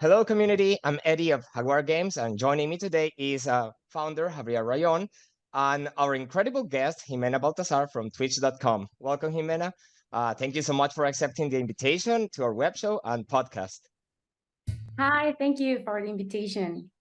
Hello, community. I'm Eddie of Jaguar Games, and joining me today is founder Javier Rayon and our incredible guest, Ximena Baltazar from Twitch.com. Welcome, Ximena. Thank you so much for accepting the invitation to our web show and podcast. Hi, thank you for the invitation.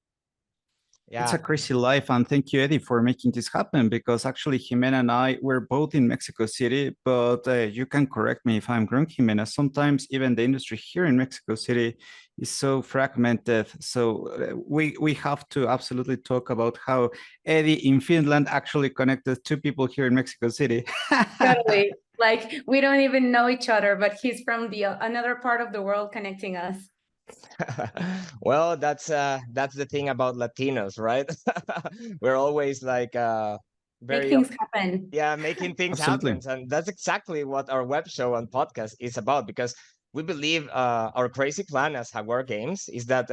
It's Yeah. a crazy life, and thank you, Eddie, for making this happen, because actually Ximena and I were both in Mexico City, but you can correct me if I'm wrong, Ximena. Sometimes even the industry here in Mexico City is so fragmented. So we have to absolutely talk about how Eddie in Finland actually connected two people here in Mexico City. Totally. Like we don't even know each other, but he's from the another part of the world connecting us. Well, that's the thing about Latinos, right? We're always like Make very things happen. yeah, making things Absolutely. happen, and that's exactly what our web show and podcast is about. Because we believe our crazy plan as Jaguar Games is that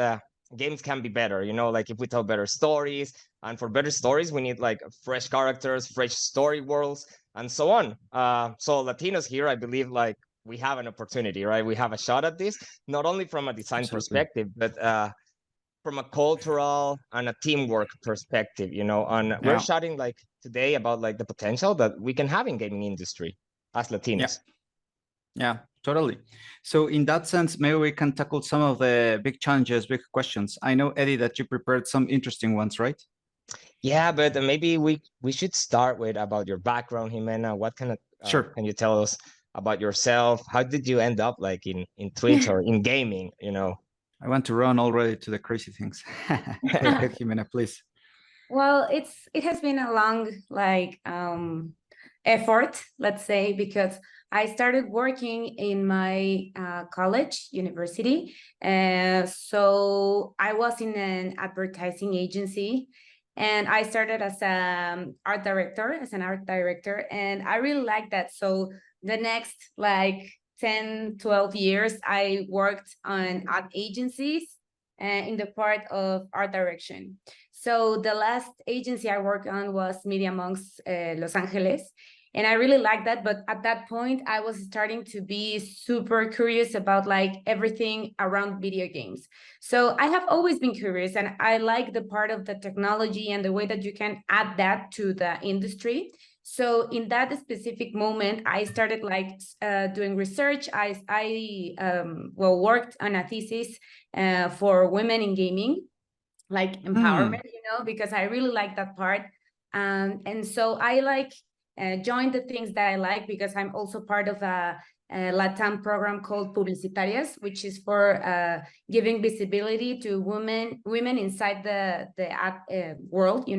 games can be better. You know, like if we tell better stories, and for better stories, we need like fresh characters, fresh story worlds, and so on. So Latinos here, I believe, like we have an opportunity, right? We have a shot at this, not only from a design Absolutely. perspective, but from a cultural and a teamwork perspective, you know. And we're Yeah. chatting like today about like the potential that we can have in gaming industry as Latinos. Yeah, totally. So in that sense, maybe we can tackle some of the big challenges, big questions. I know, Eddie, that you prepared some interesting ones, right? Yeah, but maybe we should start with about your background, Ximena. What kind of Sure. can you tell us about yourself? How did you end up like in Twitch or in gaming, you know? I want to run already to the crazy things. Go ahead, Ximena, please. Well, it has been a long effort, let's say, because I started working in my college, university. So I was in an advertising agency, and I started as an art director, and I really liked that. So the next like 10, 12 years, I worked on ad agencies in the part of art direction. So the last agency I worked on was Media Monks Los Angeles. And I really liked that. But at that point, I was starting to be super curious about like everything around video games. So I have always been curious, and I like the part of the technology and the way that you can add that to the industry. So in that specific moment, I started like doing research. I worked on a thesis for women in gaming, like empowerment, because I really like that part. And so I like joined the things that I like, because I'm also part of a Latam program called Publicitarias, which is for giving visibility to women inside the ad world,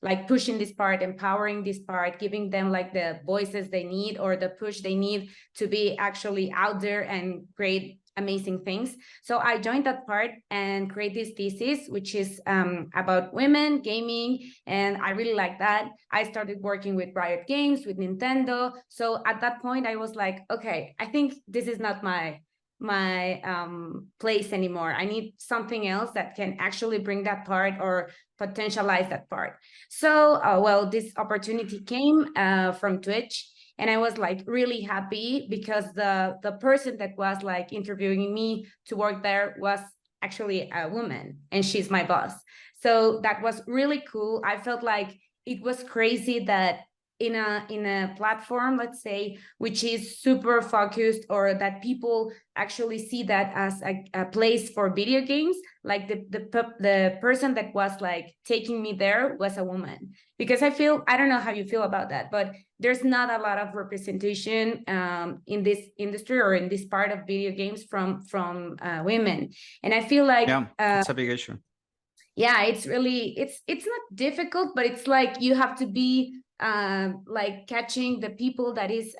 like pushing this part, empowering this part, giving them like the voices they need or the push they need to be actually out there and create amazing things. So I joined that part and create this thesis, which is about women gaming, and I really like that. I started working with Riot Games, with Nintendo. So at that point, I was like, okay, I think this is not my place anymore. I need something else that can actually bring that part or potentialize that part. So, this opportunity came from Twitch. And I was like really happy, because the person that was like interviewing me to work there was actually a woman, and she's my boss. So that was really cool. I felt like it was crazy that in a platform, let's say, which is super focused, or that people actually see that as a place for video games, like the person that was like taking me there was a woman. Because I don't know how you feel about that, but there's not a lot of representation in this industry or in this part of video games from women. And I feel like it's a big issue. Yeah, it's really it's not difficult, but it's like you have to be like catching the people that is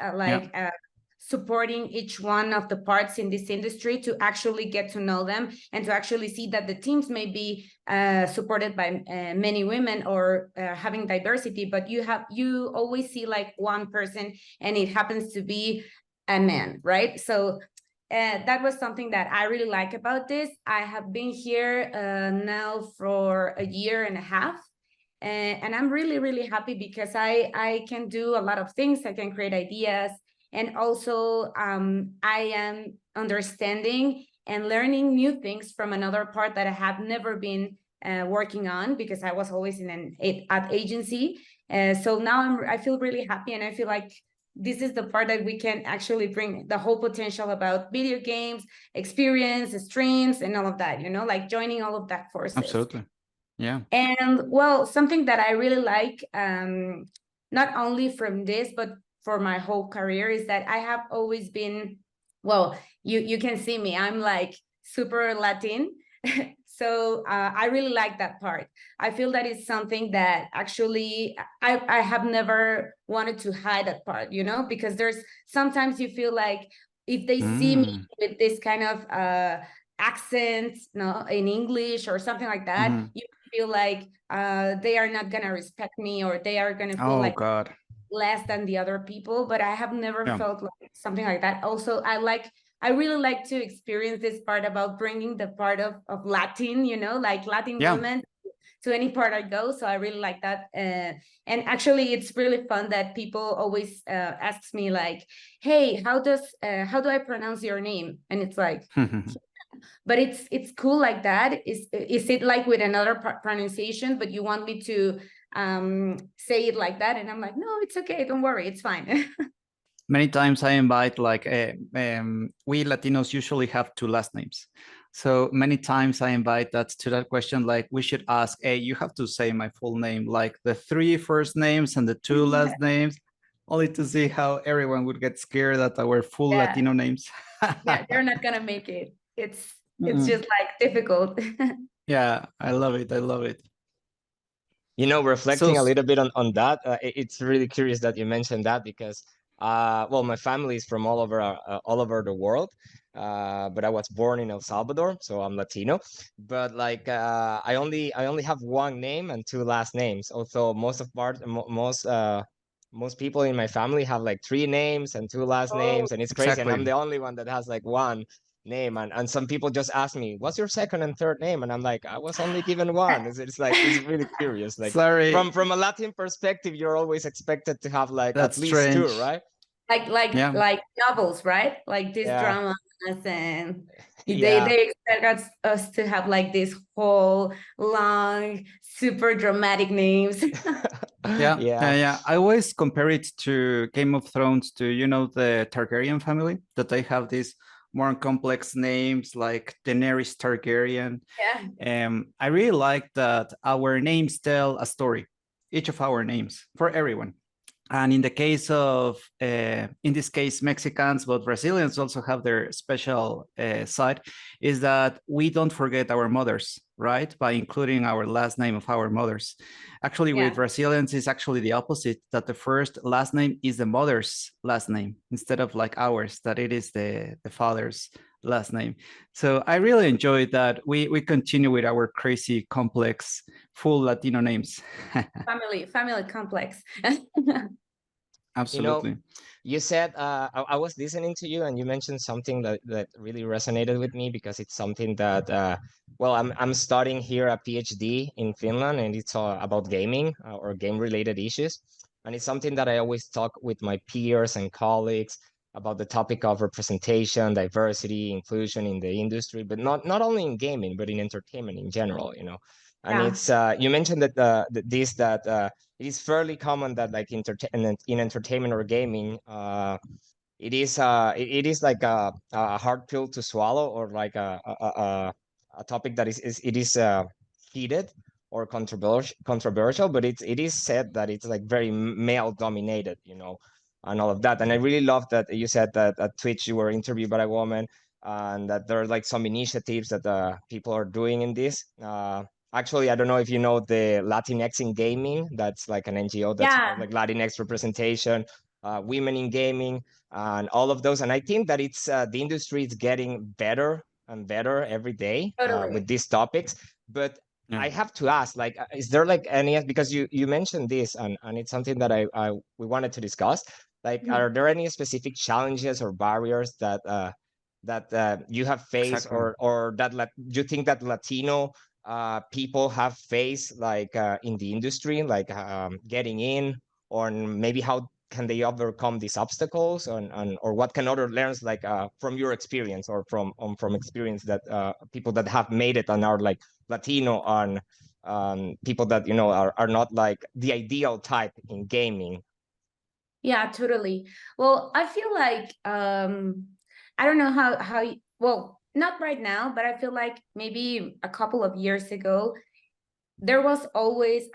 supporting each one of the parts in this industry, to actually get to know them and to actually see that the teams may be supported by many women or having diversity, but you always see like one person, and it happens to be a man, right? So that was something that I really like about this. I have been here now for a year and a half, and I'm really, really happy, because I can do a lot of things. I can create ideas, and also I am understanding and learning new things from another part that I have never been working on, because I was always in an ad agency. So now I feel really happy, and I feel like this is the part that we can actually bring the whole potential about video games, experience, streams, and all of that, you know, like joining all of that forces. Absolutely. Yeah. And well, something that I really like, not only from this, but for my whole career, is that I have always been, well, you can see me, I'm like super Latin. So I really like that part. I feel that it's something that actually I have never wanted to hide that part, you know, because there's sometimes you feel like if they see me with this kind of accent, no, in English or something like that, you feel like they are not gonna respect me, or they are gonna feel like God. less than the other people. But I have never felt like something like that. Also, I really like to experience this part about bringing the part of Latin, you know, like Latin women to any part I go. So I really like that. And actually, it's really fun that people always asks me like, hey, how do I pronounce your name? And it's like, but it's cool like that. Is it like with another pronunciation, but you want me to say it like that? And I'm like, no, it's okay, don't worry, it's fine. Many times I invite, like, we Latinos usually have two last names. So many times I invite that to that question, like we should ask, hey, you have to say my full name, like the 3 first names and the 2 last names, only to see how everyone would get scared at our full Latino names. Yeah, they're not gonna make it. It's just like difficult. Yeah, I love it. I love it. You know, reflecting a little bit on that, it's really curious that you mentioned that, because well, my family is from all over the world, but I was born in El Salvador, so I'm Latino. But like I only have one name and two last names. Also, most people in my family have like 3 names and 2 last names, and it's crazy. And I'm the only one that has like one name. And some people just ask me, what's your second and third name? And I'm like, I was only given one. It's like, it's really curious. Like, sorry, from a Latin perspective, you're always expected to have like that's at least strange. 2, right? Like novels, right? Like these dramas, and they expect us to have like this whole long, super dramatic names. Yeah. I always compare it to Game of Thrones, to, you know, the Targaryen family, that they have these more complex names like Daenerys Targaryen. I really like that our names tell a story, each of our names, for everyone. And in the case of, in this case, Mexicans, but Brazilians also have their special side, is that we don't forget our mothers, right? By including our last name of our mothers. Actually, with Brazilians, it's actually the opposite, that the first last name is the mother's last name, instead of like ours, that it is the father's last name. So I really enjoyed that we continue with our crazy, complex, full Latino names. family complex. Absolutely. You know, you said I was listening to you, and you mentioned something that really resonated with me, because it's something that well, I'm studying here a PhD in Finland, and it's about gaming or game related issues, and it's something that I always talk with my peers and colleagues about, the topic of representation, diversity, inclusion in the industry, but not only in gaming, but in entertainment in general, you know. And it's you mentioned that it is fairly common that, like, in entertainment or gaming, it is like a hard pill to swallow, or like a topic that is heated or controversial, but it is said that it's like very male dominated, you know, and all of that. And I really love that you said that at Twitch you were interviewed by a woman, and that there are like some initiatives that people are doing in this. Actually, I don't know if you know the Latinx in Gaming. That's like an NGO that's about like Latinx representation, women in gaming, and all of those. And I think that it's the industry is getting better and better every day with these topics. But I have to ask, like, is there like any, because you mentioned this, and it's something that we wanted to discuss. Like, are there any specific challenges or barriers that you have faced, or that you think that Latino people have faced, like in the industry, like getting in, or maybe how can they overcome these obstacles, or what can other learns, like from your experience, or from experience that people that have made it and are like Latino, on people that are not like the ideal type in gaming? Yeah, totally. Well, I feel like I don't know how well, not right now, but I feel like maybe a couple of years ago there was always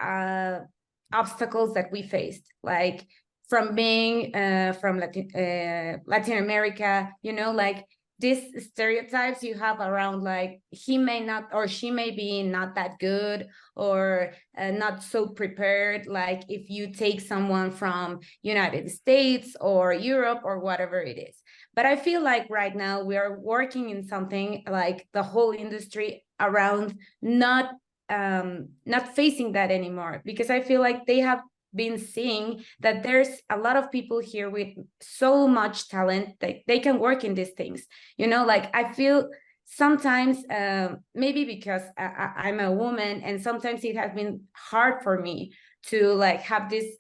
obstacles that we faced, like from being from Latin America, like these stereotypes you have around, like he may not, or she may be not that good, or not so prepared, like if you take someone from United States or Europe or whatever it is. But I feel like right now we are working in something like the whole industry around not facing that anymore, because I feel like they have been seeing that there's a lot of people here with so much talent that they can work in these things. Like I feel sometimes maybe because I'm a woman, and sometimes it has been hard for me to like have these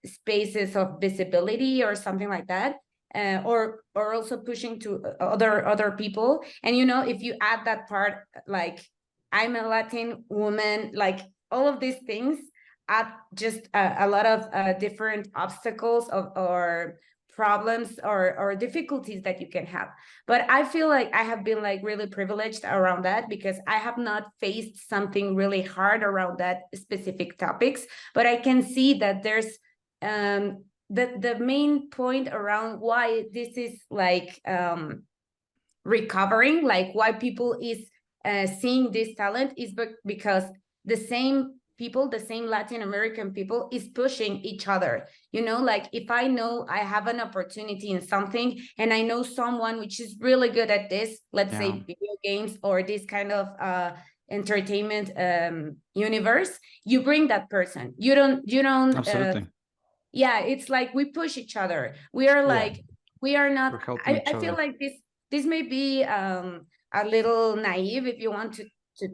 spaces of visibility or something like that, or also pushing to other people. And if you add that part, like I'm a Latin woman, like all of these things add just a lot of different obstacles or problems or difficulties that you can have. But I feel like I have been like really privileged around that, because I have not faced something really hard around that specific topics. But I can see that there's the main point around why this is like recovering, like why people is seeing this talent, is because the same people, the same Latin American people, is pushing each other. Like if I know I have an opportunity in something, and I know someone which is really good at this, let's say video games or this kind of entertainment universe, you bring that person. You don't Absolutely. yeah, it's like we push each other. We are like, we are not, We're helping each I feel other. like this may be a little naive if you want to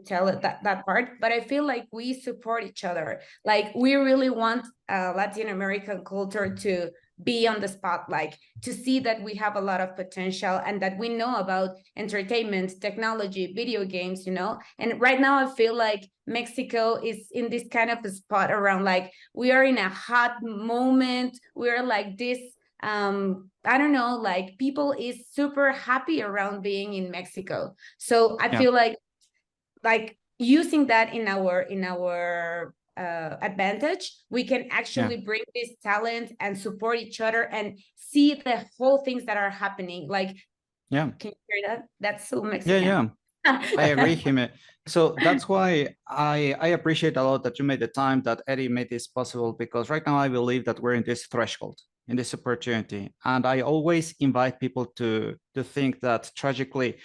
tell it that part, but I feel like we support each other. Like we really want Latin American culture to be on the spotlight, to see that we have a lot of potential and that we know about entertainment, technology, video games. And right now I feel like Mexico is in this kind of a spot around, like we are in a hot moment. We're like this I don't know, like people is super happy around being in Mexico. So I feel like using that in our advantage, we can actually bring this talent and support each other and see the whole things that are happening. Like, can you hear that? That's so Mexican. I agree, Jime. So that's why I appreciate a lot that you made the time, that Eddie made this possible, because right now I believe that we're in this threshold, in this opportunity. And I always invite people to think that tragically,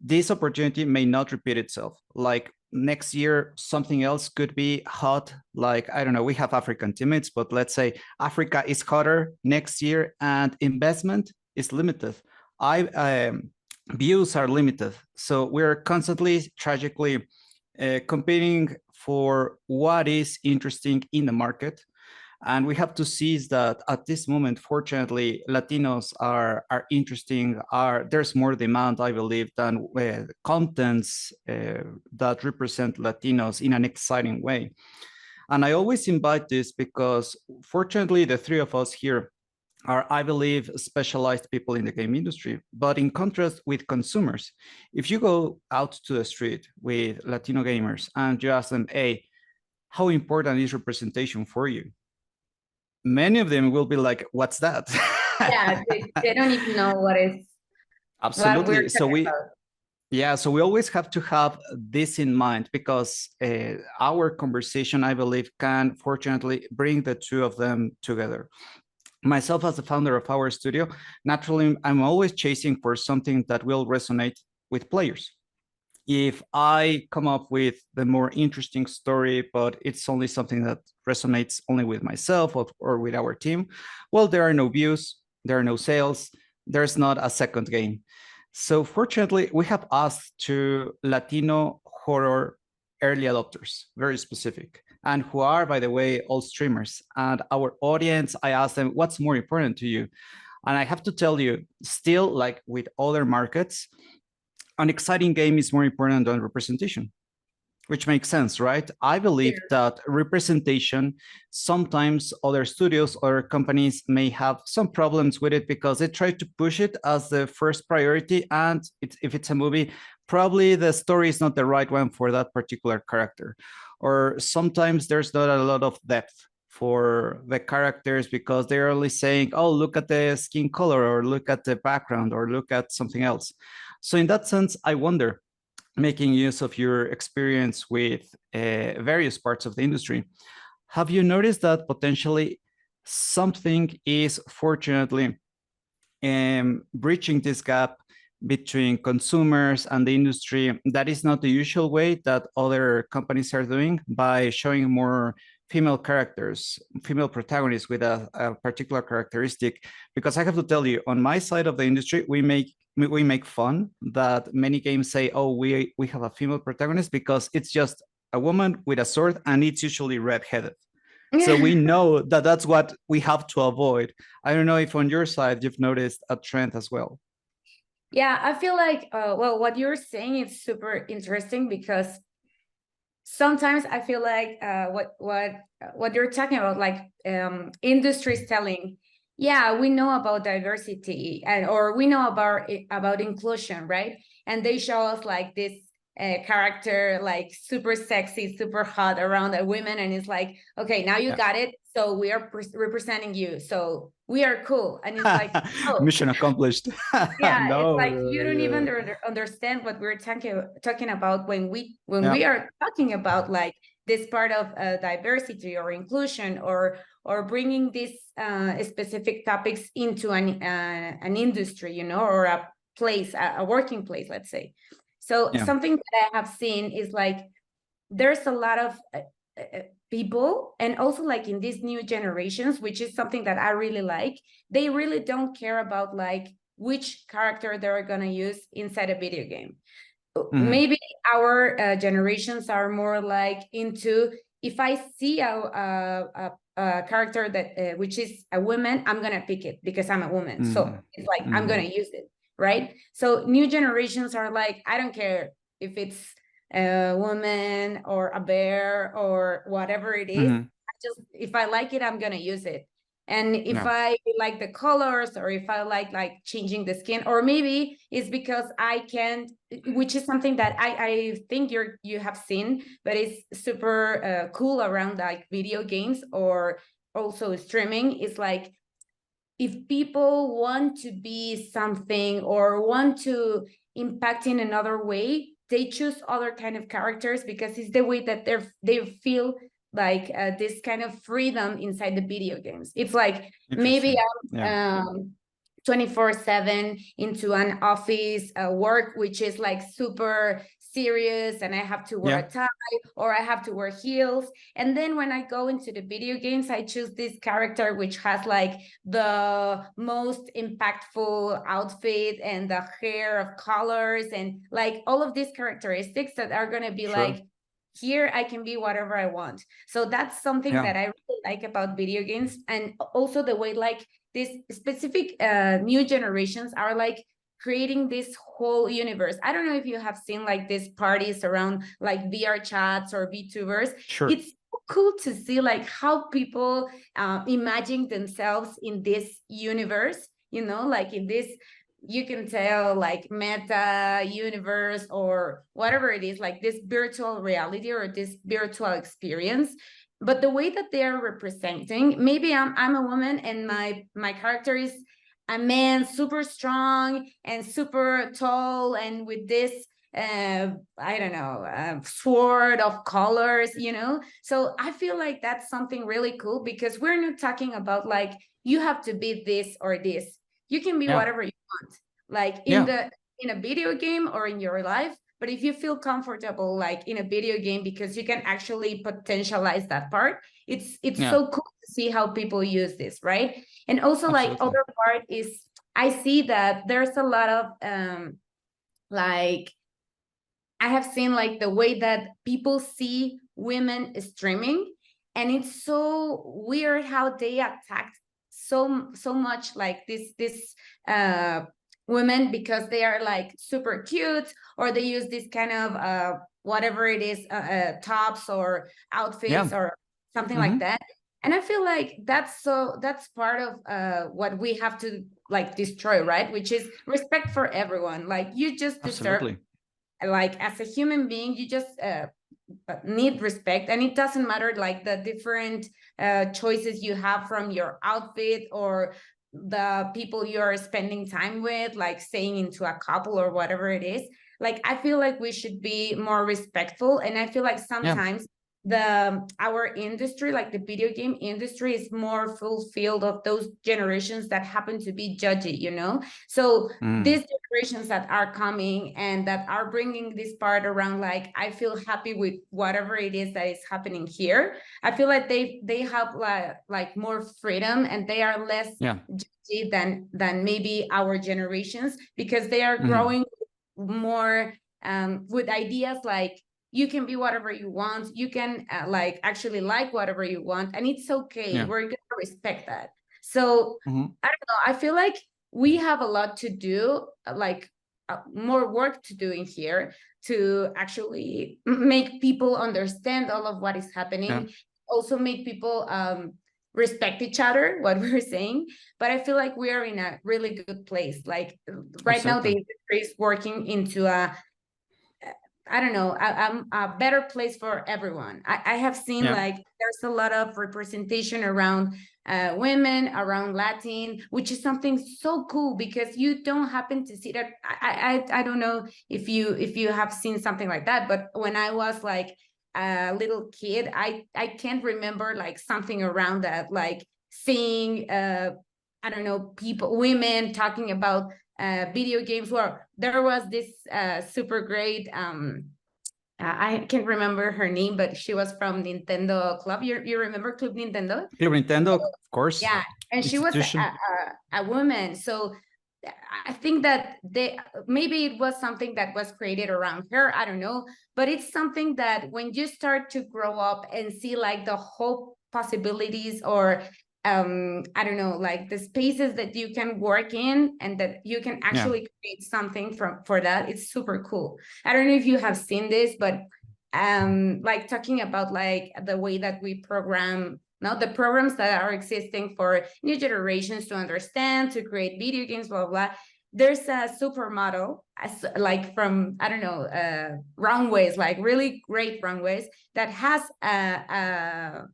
this opportunity may not repeat itself. Like next year, something else could be hot. Like, I don't know, we have African teammates, but let's say Africa is hotter next year and investment is limited. Views are limited. So we're constantly, tragically, competing for what is interesting in the market. And we have to seize that at this moment. Fortunately, Latinos are interesting. There's more demand, I believe, than contents that represent Latinos in an exciting way. And I always invite this because, fortunately, the three of us here are, I believe, specialized people in the game industry. But in contrast with consumers, if you go out to the street with Latino gamers and you ask them, hey, how important is representation for you? Many of them will be like, what's that? Yeah, they don't even know what is. Absolutely. So we always have to have this in mind, because our conversation, I believe, can fortunately bring the two of them together. Myself, as the founder of our studio, naturally, I'm always chasing for something that will resonate with players. If I come up with the more interesting story, but it's only something that resonates only with myself or with our team, well, there are no views, there are no sales, there's not a second game. So fortunately, we have asked to Latino horror early adopters, very specific. and who are, by the way, all streamers. And our audience, I asked them, what's more important to you? And I have to tell you, still, like with other markets, an exciting game is more important than representation, which makes sense, right? I believe that representation, sometimes other studios or companies may have some problems with it because they try to push it as the first priority. And if it's a movie, probably the story is not the right one for that particular character. Or sometimes there's not a lot of depth for the characters because they're only saying, oh, look at the skin color, or look at the background, or look at something else. So in that sense, I wonder, making use of your experience with various parts of the industry, have you noticed that potentially something is fortunately breaching this gap between consumers and the industry that is not the usual way that other companies are doing, by showing more female characters, female protagonists with a particular characteristic? Because I have to tell you, on my side of the industry, we make fun that many games say, oh, we have a female protagonist because it's just a woman with a sword, and it's usually red-headed. So we know that that's what we have to avoid. I don't know if on your side you've noticed a trend as well. Yeah, I feel like, well, what you're saying is super interesting, because sometimes I feel like what you're talking about, like industries telling, yeah, we know about diversity, or we know about inclusion, right? And they show us like this character, like super sexy, super hot around a women, and it's like, okay, now you got it, so we are representing you, so we are cool. And it's like, oh, mission accomplished. yeah, No, it's like you don't even understand what we're talking about when we are talking about like this part of diversity or inclusion, or bringing these specific topics into an industry, you know, or a place, a working place, let's say. So something that I have seen is like there's a lot of people, and also like in these new generations, which is something that I really like, they really don't care about like which character they're gonna use inside a video game. Maybe our generations are more like into, if I see a character that which is a woman, I'm gonna pick it because I'm a woman. So it's like I'm gonna use it, right? So new generations are like, I don't care if it's a woman or a bear or whatever it is. If I like it, I'm gonna use it. And if I like the colors, or if I like changing the skin, or maybe it's because I can't, which is something that I think you have seen, but it's super cool around like video games or also streaming. It's like, if people want to be something or want to impact in another way, they choose other kind of characters because it's the way that they feel like this kind of freedom inside the video games. It's like, maybe I'm 24/7 into an office work, which is like super serious, and I have to wear a tie, or I have to wear heels. And then when I go into the video games, I choose this character which has like the most impactful outfit and the hair of colors and like all of these characteristics that are going to be like, here I can be whatever I want. So that's something that I really like about video games. And also the way like these specific new generations are like creating this whole universe. I don't know if you have seen like these parties around like VR chats or VTubers. It's cool to see like how people imagine themselves in this universe, you know, like in this, you can tell like meta universe or whatever it is, like this virtual reality or this virtual experience. But the way that they are representing, maybe I'm a woman and my character is a man, super strong and super tall, and with this I don't know, sword of colors, you know. So I feel like that's something really cool, because we're not talking about like you have to be this or this. You can be whatever you want, like in a video game or in your life. But if you feel comfortable like in a video game, because you can actually potentialize that part, it's so cool to see how people use this, right? And also like other part is, I see that there's a lot of like, I have seen like the way that people see women streaming And it's so weird how they attack so much like this women, because they are like super cute, or they use this kind of whatever it is, tops or outfits or something like that. And I feel like that's part of what we have to like destroy, right? Which is respect for everyone. Like, you just deserve, Absolutely. like, as a human being, you just need respect. And it doesn't matter like the different choices you have from your outfit, or the people you're spending time with, like staying into a couple or whatever it is. Like, I feel like we should be more respectful. And I feel like sometimes our industry, like the video game industry, is more fulfilled of those generations that happen to be judgy, you know. So these generations that are coming and that are bringing this part around, like, I feel happy with whatever it is that is happening here. I feel like they have like more freedom, and they are less judgy than maybe our generations, because they are growing more with ideas like, you can be whatever you want, you can like actually like whatever you want, and it's okay. We're gonna respect that. So I don't know, I feel like we have a lot to do, like more work to do in here, to actually make people understand all of what is happening, also make people respect each other, what we're saying. But I feel like we are in a really good place. Like right now the industry is working into a, I don't know, a better place for everyone. I have seen like there's a lot of representation around women, around Latin, which is something so cool, because you don't happen to see that. I don't know if you have seen something like that, but when I was like a little kid, I can't remember like something around that, like seeing I don't know, women talking about video games. Well, there was this super great I can't remember her name, but she was from Nintendo Club. You remember Club Nintendo? Club Nintendo, of course. Yeah, and she was a woman. So I think that maybe it was something that was created around her. I don't know, but it's something that when you start to grow up and see like the whole possibilities, or I don't know, like the spaces that you can work in, and that you can actually create something for that, it's super cool. I don't know if you have seen this, but like talking about like the way that we program now, the programs that are existing for new generations to understand, to create video games, blah blah, blah. There's a supermodel, like from, I don't know, runways, like really great runways, that has a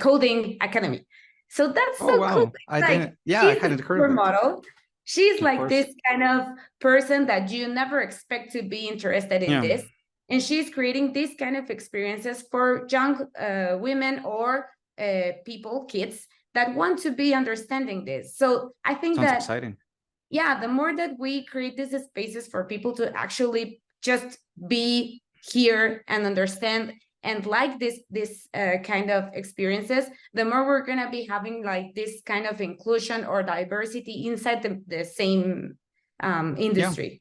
coding academy. So that's so cool. I like, didn't, I hadn't heard that. Model. She's like this kind of person that you never expect to be interested in this. And she's creating these kind of experiences for young women, or people, kids, that want to be understanding this. So I think Sounds that, exciting. Yeah, the more that we create these spaces for people to actually just be here and understand and like this kind of experiences, the more we're gonna be having like this kind of inclusion or diversity inside the same industry.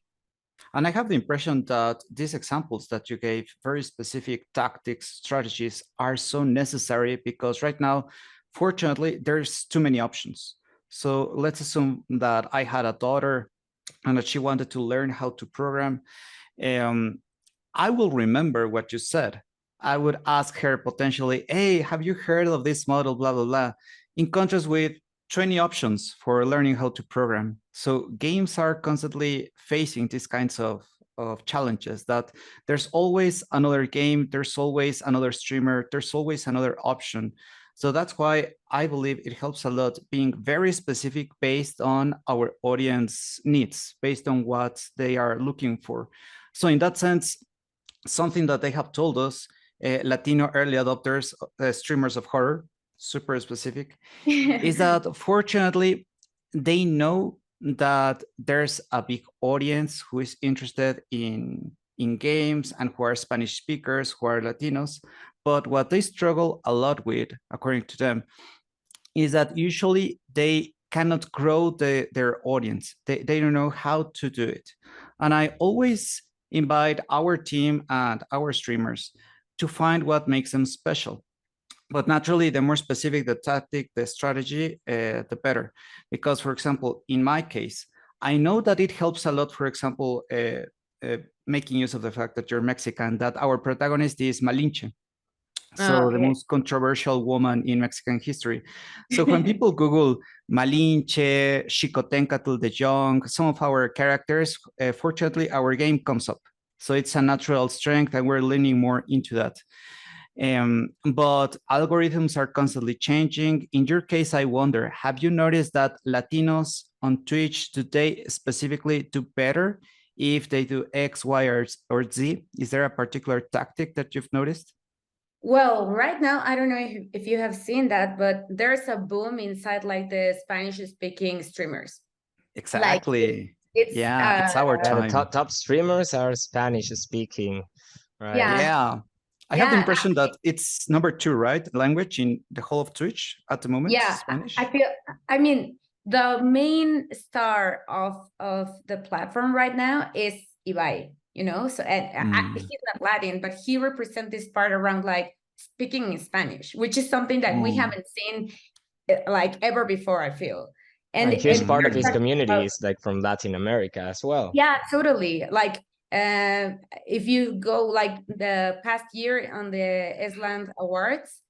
And I have the impression that these examples that you gave, very specific tactics, strategies, are so necessary, because right now, fortunately, there's too many options. So let's assume that I had a daughter and that she wanted to learn how to program. I will remember what you said. I would ask her potentially, hey, have you heard of this model, blah, blah, blah, in contrast with 20 options for learning how to program. So games are constantly facing these kinds of challenges, that there's always another game, there's always another streamer, there's always another option. So that's why I believe it helps a lot being very specific based on our audience needs, based on what they are looking for. So in that sense, something that they have told us, Latino early adopters, streamers of horror, super specific, is that fortunately they know that there's a big audience who is interested in games and who are Spanish speakers, who are Latinos. But what they struggle a lot with, according to them, is that usually they cannot grow their audience. They don't know how to do it. And I always invite our team and our streamers to find what makes them special. But naturally, the more specific the tactic, the strategy, the better. Because, for example, in my case, I know that it helps a lot, for example, making use of the fact that you're Mexican, that our protagonist is Malinche. So the most controversial woman in Mexican history. So when people Google Malinche, Xicoténcatl the Young, some of our characters, fortunately, our game comes up. So it's a natural strength and we're leaning more into that. But algorithms are constantly changing. In your case, I wonder, have you noticed that Latinos on Twitch today specifically do better if they do X, Y, or Z? Is there a particular tactic that you've noticed? Well, right now, I don't know if you have seen that, but there's a boom inside like the Spanish-speaking streamers. Exactly. Like it's it's our time. The top streamers are Spanish speaking, right? Yeah. I have the impression that it's number 2, right? Language in the whole of Twitch at the moment. Yeah, Spanish. I mean, the main star of the platform right now is Ibai. You know, so he's not Latin, but he represents this part around like speaking Spanish, which is something that we haven't seen like ever before, I feel. And a huge part of his community is like from Latin America as well. Yeah, totally. Like if you go like the past year on the Island Awards,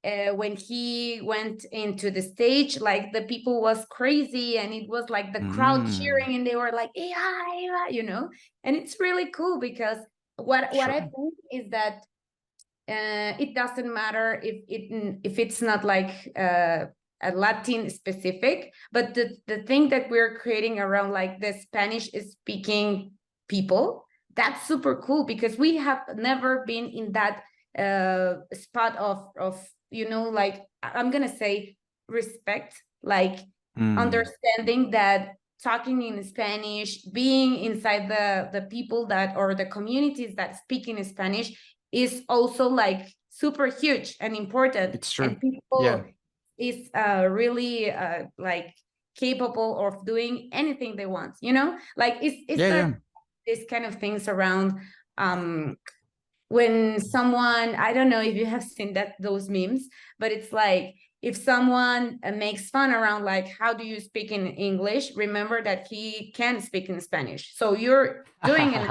when he went into the stage, like the people was crazy and it was like the crowd cheering and they were like, yeah, you know, and it's really cool because what I think is that it doesn't matter if it's not like a Latin specific, but the thing that we're creating around like the Spanish speaking people, that's super cool because we have never been in that spot of you know, like I'm gonna say respect, like understanding that talking in Spanish, being inside the people that or the communities that speak in Spanish is also like super huge and important. It's true. And people is really like capable of doing anything they want, you know, like it's this kind of things around when someone, I don't know if you have seen those memes, but it's like if someone makes fun around like how do you speak in English, remember that he can speak in Spanish, so you're doing it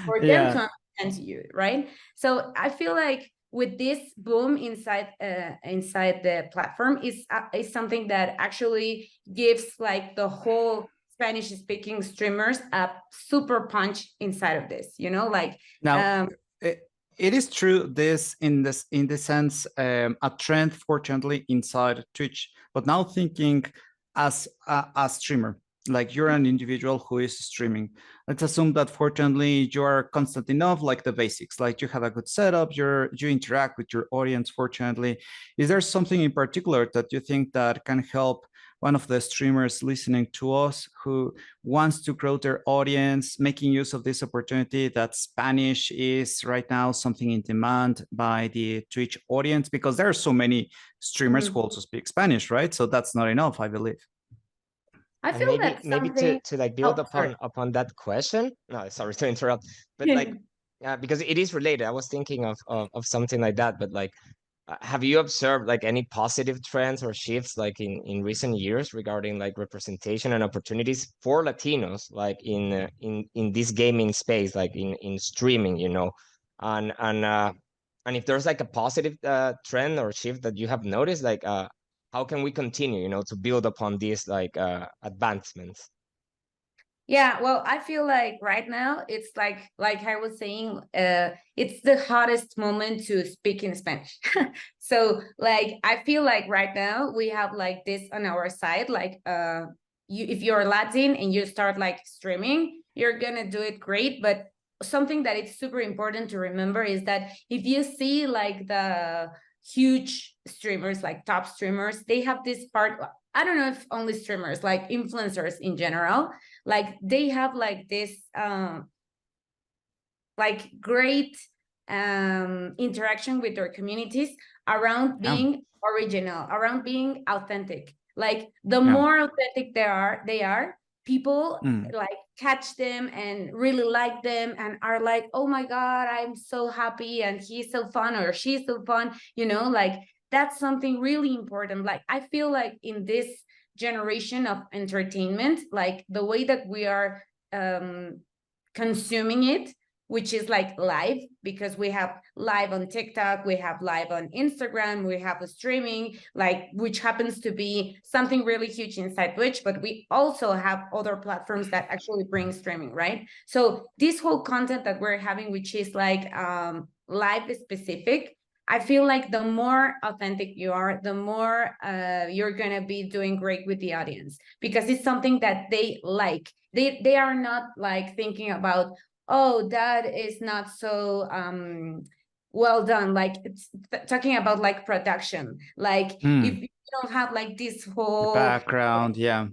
for them to understand you, right? So I feel like with this boom inside the platform is something that actually gives like the whole Spanish speaking streamers a super punch inside of this, you know, like now it is true this in the sense a trend fortunately inside Twitch, but now thinking as a streamer, like you're an individual who is streaming, let's assume that fortunately you are constant enough, like the basics, like you have a good setup, you interact with your audience fortunately. Is there something in particular that you think that can help one of the streamers listening to us who wants to grow their audience, making use of this opportunity that Spanish is right now something in demand by the Twitch audience? Because there are so many streamers who also speak Spanish, right? So that's not enough, I believe. I feel maybe to like build upon that question. No, sorry to interrupt, but like because it is related. I was thinking of something like that, but like have you observed like any positive trends or shifts like in recent years regarding like representation and opportunities for Latinos like in this gaming space, like in streaming, you know, and if there's like a positive trend or shift that you have noticed, like how can we continue, you know, to build upon these like advancements? Yeah, well, I feel like right now it's like I was saying, it's the hottest moment to speak in Spanish. So like I feel like right now we have like this on our side, like if you're Latin and you start like streaming, you're gonna do it great. But something that it's super important to remember is that if you see like the huge streamers, like top streamers, they have this part. I don't know if only streamers, like influencers in general, like they have like this like great interaction with their communities around being original, around being authentic. Like the more authentic they are, people like catch them and really like them and are like, oh my God, I'm so happy and he's so fun or she's so fun, you know, like that's something really important. Like I feel like in this generation of entertainment, like the way that we are consuming it, which is like live, because we have live on TikTok, we have live on Instagram, we have a streaming, like, which happens to be something really huge inside Twitch, but we also have other platforms that actually bring streaming, right? So this whole content that we're having, which is like live specific, I feel like the more authentic you are, the more you're gonna be doing great with the audience, because it's something that they like. They are not like thinking about, oh, that is not so well done. Like it's talking about like production. Like if you don't have like this whole background, yeah,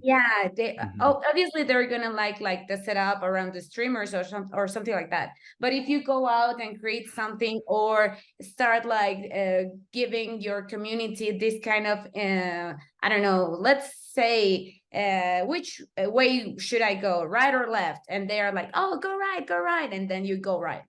they obviously they're gonna like the setup around the streamers or something like that. But if you go out and create something or start like giving your community this kind of I don't know, let's say which way should I go, right or left? And they are like, oh, go right, and then you go right.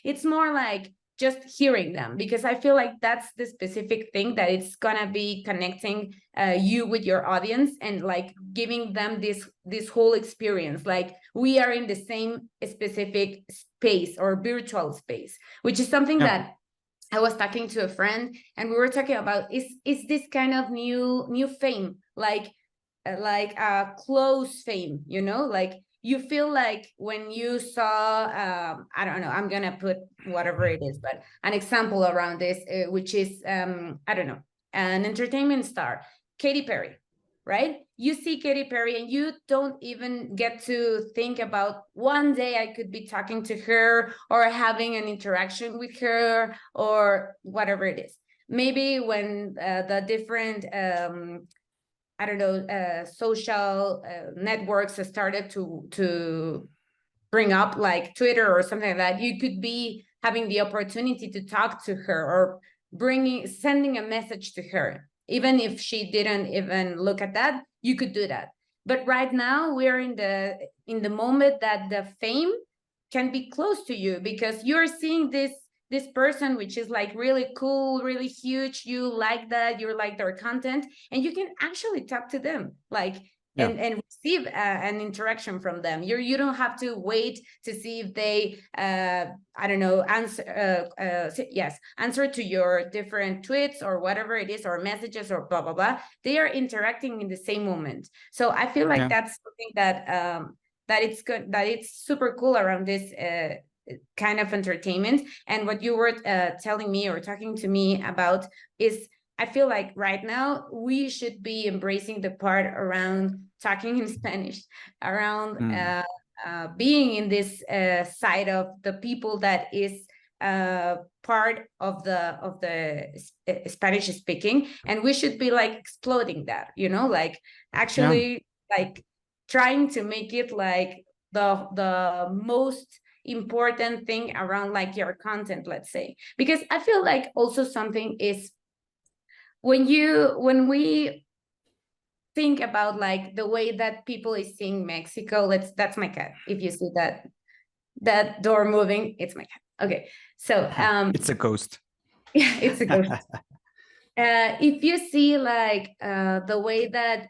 It's more like just hearing them, because I feel like that's the specific thing that it's gonna be connecting you with your audience and like giving them this whole experience. Like we are in the same specific space or virtual space, which is something that I was talking to a friend and we were talking about is this kind of new fame, like close fame, you know, like you feel like when you saw I don't know, I'm gonna put whatever it is, but an example around this which is I don't know, an entertainment star, Katy Perry, right? You see Katy Perry and you don't even get to think about one day I could be talking to her or having an interaction with her or whatever it is. Maybe when the different I don't know, social networks started to bring up like Twitter or something like that, you could be having the opportunity to talk to her or sending a message to her. Even if she didn't even look at that, you could do that. But right now we're in the moment that the fame can be close to you, because you're seeing this person which is like really cool, really huge, you like that, you like their content, and you can actually talk to them, like and receive an interaction from them. You don't have to wait to see if they I don't know, answer to your different tweets or whatever it is, or messages or blah blah blah. They are interacting in the same moment. So I feel like that's something that that it's good, that it's super cool around this kind of entertainment. And what you were telling me or talking to me about is, I feel like right now we should be embracing the part around talking in Spanish, around being in this side of the people that is part of the Spanish speaking, and we should be like exploding that, you know, like actually like trying to make it like the most important thing around like your content, let's say. Because I feel like also something is when we think about like the way that people is seeing Mexico, that's my cat. If you see that door moving, it's my cat. Okay, so it's a ghost. Yeah, it's a ghost. If you see like the way that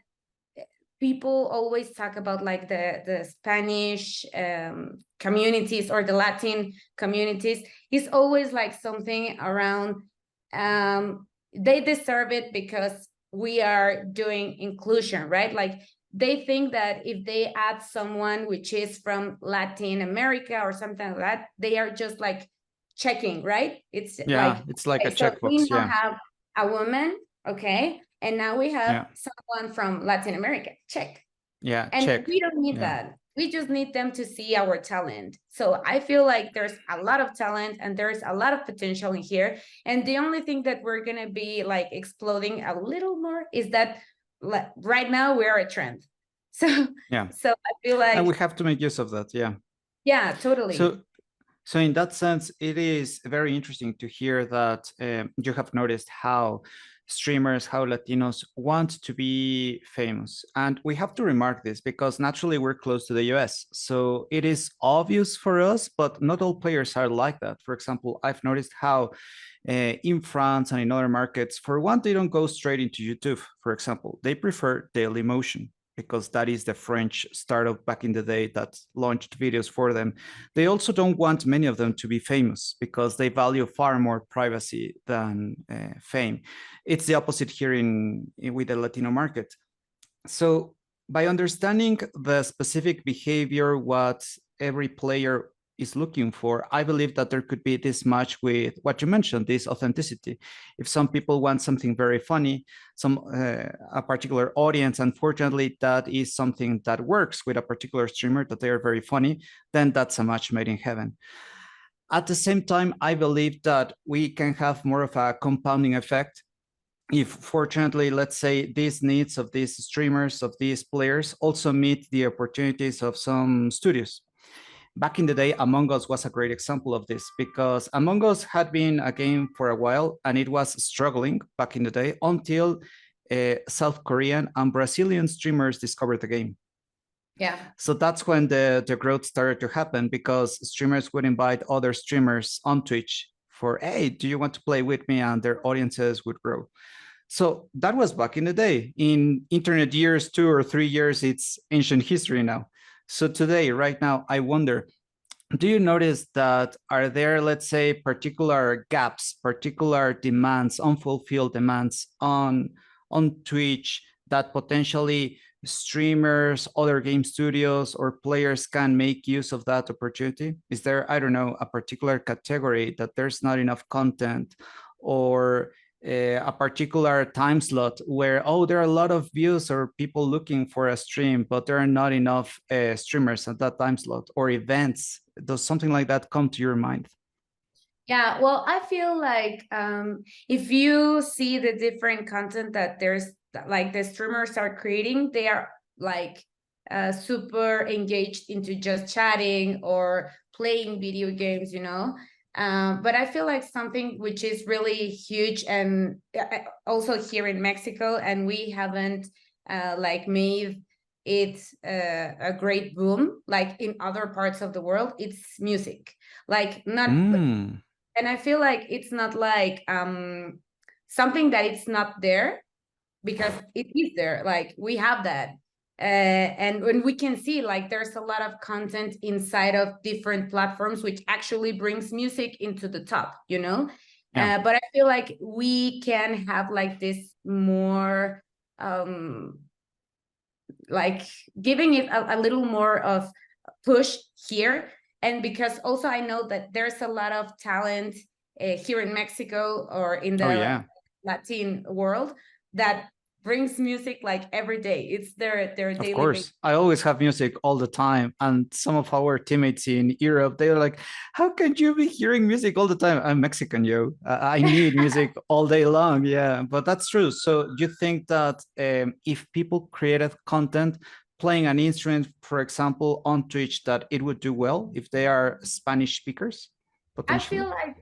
people always talk about like the Spanish communities or the Latin communities, is always like something around they deserve it because we are doing inclusion, right? Like they think that if they add someone which is from Latin America or something like that, they are just like checking, right? It's like a checkbox. So we now have a woman, okay, and now we have someone from Latin America, check. And check. We don't need that. We just need them to see our talent. So I feel like there's a lot of talent and there's a lot of potential in here. And the only thing that we're going to be like exploding a little more is that right now we're a trend. So I feel like, and we have to make use of that. Yeah, totally. So in that sense, it is very interesting to hear that you have noticed how streamers, how Latinos want to be famous. And we have to remark this because naturally we're close to the US. So it is obvious for us, but not all players are like that. For example, I've noticed how in France and in other markets, for one, they don't go straight into YouTube, for example. They prefer Dailymotion because that is the French startup back in the day that launched videos for them. They also don't want many of them to be famous because they value far more privacy than fame. It's the opposite here with the Latino market. So by understanding the specific behavior, what every player is looking for, I believe that there could be this match with what you mentioned, this authenticity. If some people want something very funny, a particular audience, unfortunately, that is something that works with a particular streamer, that they are very funny, then that's a match made in heaven. At the same time, I believe that we can have more of a compounding effect if, fortunately, let's say these needs of these streamers, of these players, also meet the opportunities of some studios. Back in the day, Among Us was a great example of this because Among Us had been a game for a while and it was struggling back in the day until South Korean and Brazilian streamers discovered the game. Yeah. So that's when the growth started to happen because streamers would invite other streamers on Twitch for, hey, do you want to play with me? And their audiences would grow. So that was back in the day. In internet years, 2 or 3 years, it's ancient history now. So today, right now, I wonder, do you notice that are there, let's say, particular gaps, particular demands, unfulfilled demands on Twitch that potentially streamers, other game studios, or players can make use of that opportunity? Is there, I don't know, a particular category that there's not enough content, or a particular time slot where, oh, there are a lot of views or people looking for a stream, but there are not enough streamers at that time slot, or events? Does something like that come to your mind? Yeah, well, I feel like if you see the different content that there's like the streamers are creating, they are like super engaged into just chatting or playing video games, you know. But I feel like something which is really huge and also here in Mexico, and we haven't like made it a great boom like in other parts of the world, it's music. Like not and I feel like it's not like something that it's not there, because it is there. Like we have that. And when we can see like there's a lot of content inside of different platforms, which actually brings music into the top, you know? Yeah. But I feel like we can have like this more, like giving it a little more of push here. And because also I know that there's a lot of talent here in Mexico or in the Latin world that brings music like every day. It's their daily. Of course, I always have music all the time, and some of our teammates in Europe, they're like, "How can you be hearing music all the time?" I'm Mexican, yo. I need music all day long. Yeah, but that's true. So you think that if people created content playing an instrument, for example, on Twitch, that it would do well if they are Spanish speakers? Potentially. I feel like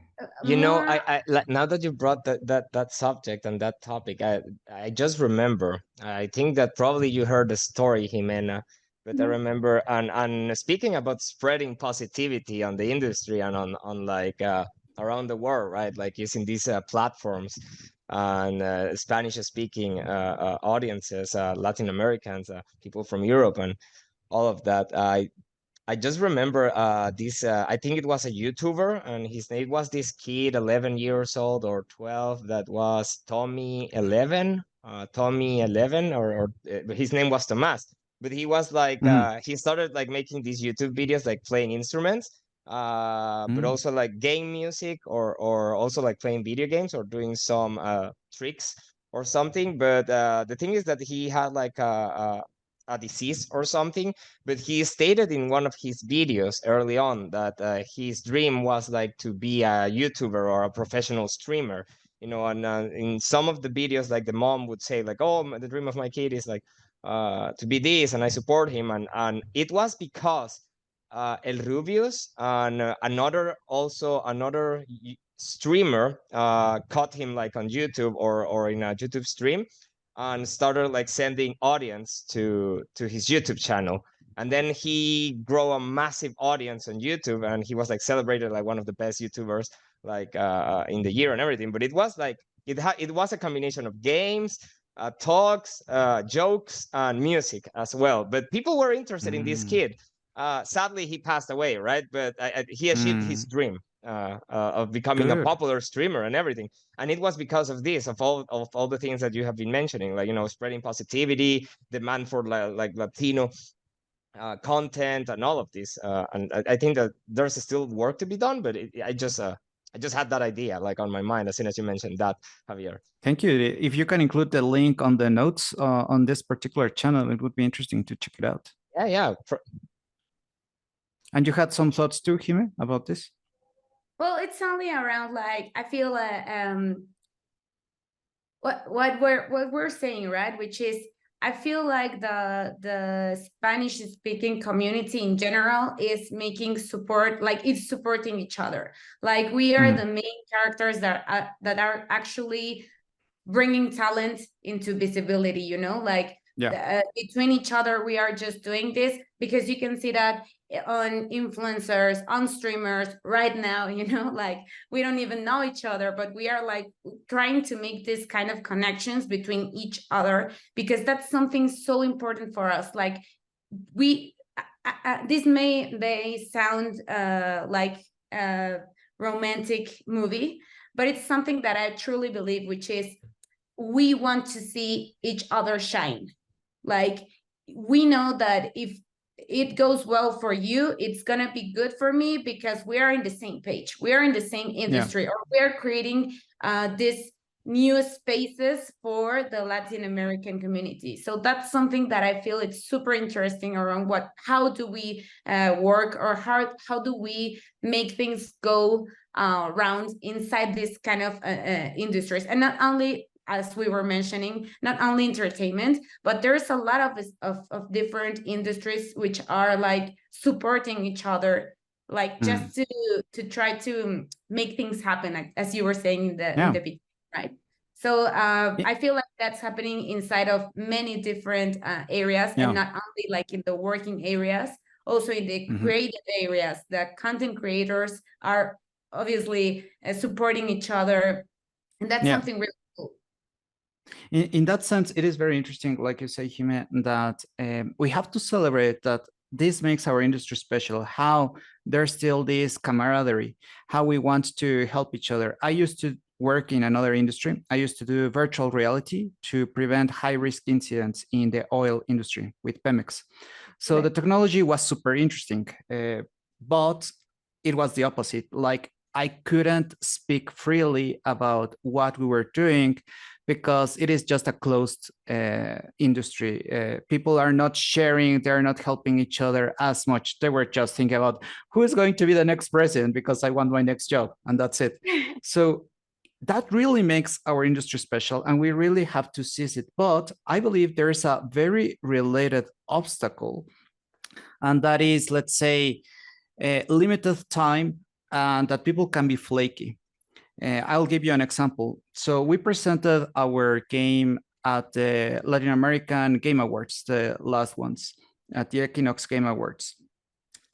you know, I now that you brought that subject and that topic, I just remember. I think that probably you heard the story, Ximena, but I remember, and speaking about spreading positivity on the industry and on like around the world, right? Like using these platforms and Spanish speaking audiences, Latin Americans, people from Europe, and all of that. I just remember this. I think it was a YouTuber, and his name was this kid, 11 years old or 12. That was Tommy 11. Tommy 11, or his name was Tomas. But he was like he started like making these YouTube videos, like playing instruments, but also like game music, or also like playing video games or doing some tricks or something. But the thing is that he had like a disease or something, but he stated in one of his videos early on that his dream was like to be a YouTuber or a professional streamer, you know. And in some of the videos, like the mom would say like, oh, the dream of my kid is like to be this, and I support him. And it was because El Rubius and another streamer caught him like on YouTube or in a YouTube stream, and started like sending audience to his YouTube channel. And then he grew a massive audience on YouTube, and he was like celebrated like one of the best YouTubers like in the year and everything. But it was like it was a combination of games, talks, jokes, and music as well. But people were interested in this kid. Sadly, he passed away, right? But he achieved his dream of becoming a Good. popular streamer and everything. And it was because of this, of all the things that you have been mentioning, like, you know, spreading positivity, demand for like Latino content, and all of this. And I think that there's still work to be done, but I just had that idea like on my mind as soon as you mentioned that, Javier. Thank you. If you can include the link on the notes on this particular channel, it would be interesting to check it out. Yeah. And you had some thoughts too, Jime, about this? Well, it's only around like I feel what we're saying, right? Which is I feel like the Spanish speaking community in general is making support, like it's supporting each other. Like we are the main characters that are actually bringing talent into visibility, you know, like between each other, we are just doing this because you can see that on influencers, on streamers right now, you know, like we don't even know each other, but we are like trying to make this kind of connections between each other, because that's something so important for us. Like we, this may sound like a romantic movie, but it's something that I truly believe, which is we want to see each other shine. Like we know that if it goes well for you, it's gonna be good for me, because we are in the same page, we are in the same industry, or we are creating this new spaces for the Latin American community. So that's something that I feel it's super interesting around how do we work, or how do we make things go around inside this kind of industries. And not only, as we were mentioning, not only entertainment, but there's a lot of different industries which are like supporting each other, like just to try to make things happen, like, as you were saying in the beginning, right? So I feel like that's happening inside of many different areas, and not only like in the working areas, also in the creative areas. The content creators are obviously supporting each other, and that's something really cool. In that sense, it is very interesting, like you say, Jime, that we have to celebrate that this makes our industry special, how there's still this camaraderie, how we want to help each other. I used to work in another industry. I used to do virtual reality to prevent high-risk incidents in the oil industry with Pemex. So the technology was super interesting, but it was the opposite. Like I couldn't speak freely about what we were doing because it is just a closed industry. People are not sharing, they're not helping each other as much. They were just thinking about who is going to be the next president because I want my next job, and that's it. So that really makes our industry special, and we really have to seize it. But I believe there is a very related obstacle, and that is, let's say, limited time, and that people can be flaky. I'll give you an example. So we presented our game at the Latin American Game Awards, the last ones, at the Equinox Game Awards.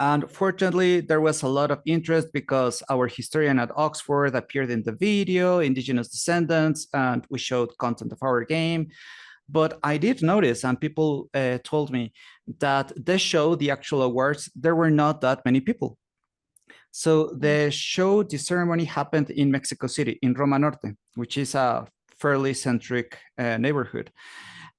And fortunately, there was a lot of interest because our historian at Oxford appeared in the video, Indigenous Descendants, and we showed content of our game. But I did notice, and people told me that the show, the actual awards, there were not that many people. So the show, the ceremony happened in Mexico City, in Roma Norte, which is a fairly centric neighborhood.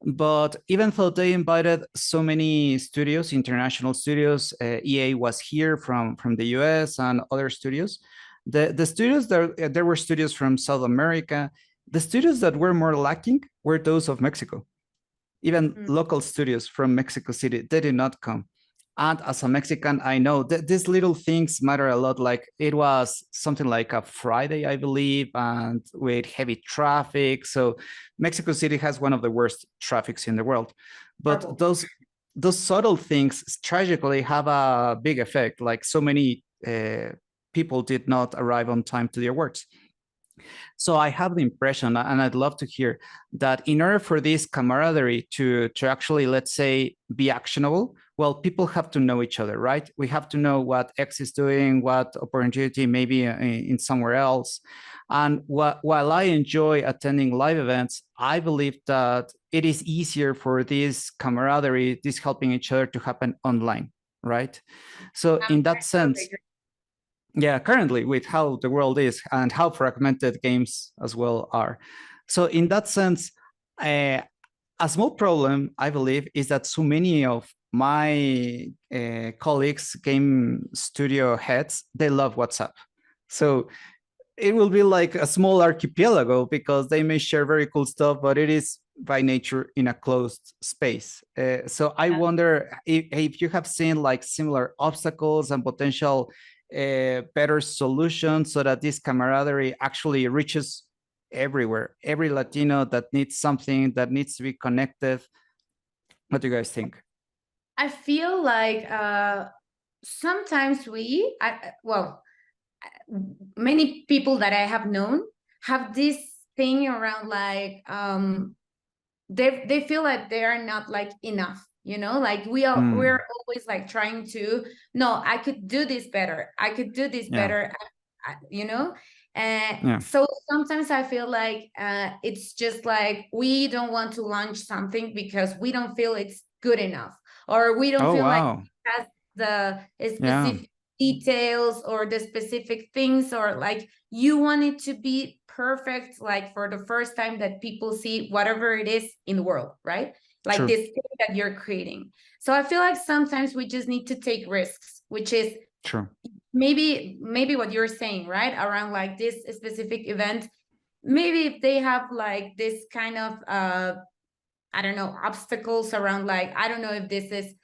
But even though they invited so many studios, international studios, EA was here from the US and other studios. The studios, there were studios from South America. The studios that were more lacking were those of Mexico. Even local studios from Mexico City, they did not come. And as a Mexican, I know that these little things matter a lot. Like it was something like a Friday, I believe, and with heavy traffic. So Mexico City has one of the worst traffics in the world. But those subtle things tragically have a big effect. Like so many people did not arrive on time to their works. So I have the impression, and I'd love to hear, that in order for this camaraderie to actually, let's say, be actionable, well, people have to know each other, right? We have to know what X is doing, what opportunity maybe in somewhere else. And while I enjoy attending live events, I believe that it is easier for this camaraderie, this helping each other, to happen online, right? So in that sense, yeah, currently with how the world is and how fragmented games as well are. So in that sense, a small problem, I believe, is that so many of my colleagues, game studio heads, they love WhatsApp. So it will be like a small archipelago because they may share very cool stuff, but it is by nature in a closed space. So I wonder if you have seen like similar obstacles and potential better solutions so that this camaraderie actually reaches everywhere, every Latino that needs something, that needs to be connected. What do you guys think? I feel like sometimes many people that I have known have this thing around like they feel like they are not like enough, like we're always like trying to, no, I could do this better, I could do this better, and so sometimes I feel like it's just like we don't want to launch something because we don't feel it's good enough, or we don't feel like it has the specific details or the specific things, or like you want it to be perfect, like for the first time that people see whatever it is in the world, right? Like this thing that you're creating. So I feel like sometimes we just need to take risks, which is maybe what you're saying, right? Around like this specific event, maybe if they have like this kind of I don't know, obstacles around like, I don't know if this is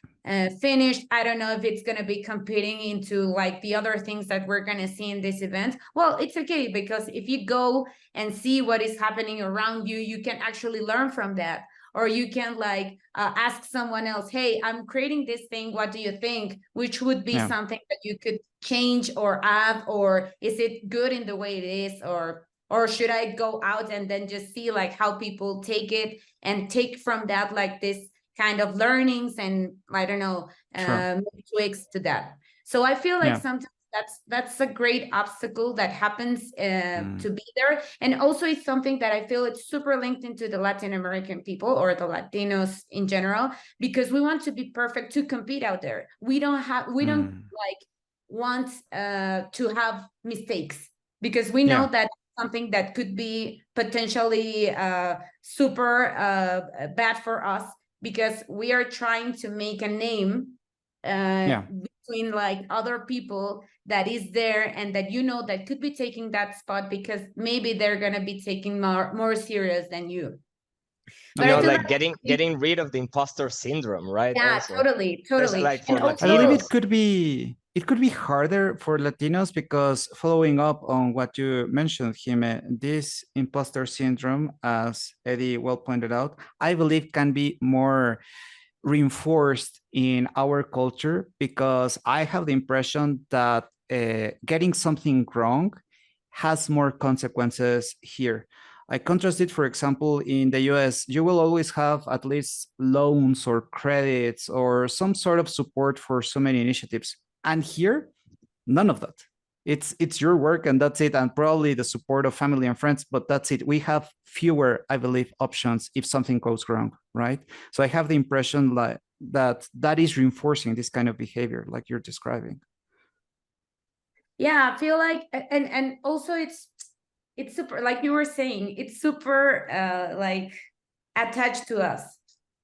finished, I don't know if it's going to be competing into like the other things that we're going to see in this event. Well, it's okay, because if you go and see what is happening around you, you can actually learn from that. Or you can like ask someone else, hey, I'm creating this thing, what do you think? Which would be something that you could change or add, or is it good in the way it is, or should I go out and then just see like how people take it and take from that like this kind of learnings and I don't know, tweaks to that. So I feel like sometimes that's a great obstacle that happens to be there. And also it's something that I feel it's super linked into the Latin American people or the Latinos in general, because we want to be perfect to compete out there. We don't like want to have mistakes, because we know that something that could be potentially super bad for us, because we are trying to make a name between like other people that is there and that that could be taking that spot, because maybe they're going to be taking more serious than you. But like getting rid of the imposter syndrome, right? Yeah, also. totally. Like for Latinos. I believe it could be harder for Latinos, because following up on what you mentioned, Jime, this imposter syndrome, as Eddie well pointed out, I believe can be more reinforced in our culture, because I have the impression that getting something wrong has more consequences here. I contrast it, for example, in the US, you will always have at least loans or credits or some sort of support for so many initiatives. And here, none of that. It's your work and that's it, and probably the support of family and friends, but that's it. We have fewer, I believe, options if something goes wrong, right? So I have the impression like that is reinforcing this kind of behavior like you're describing. Yeah, I feel like, and also it's super, like you were saying, it's super like attached to us,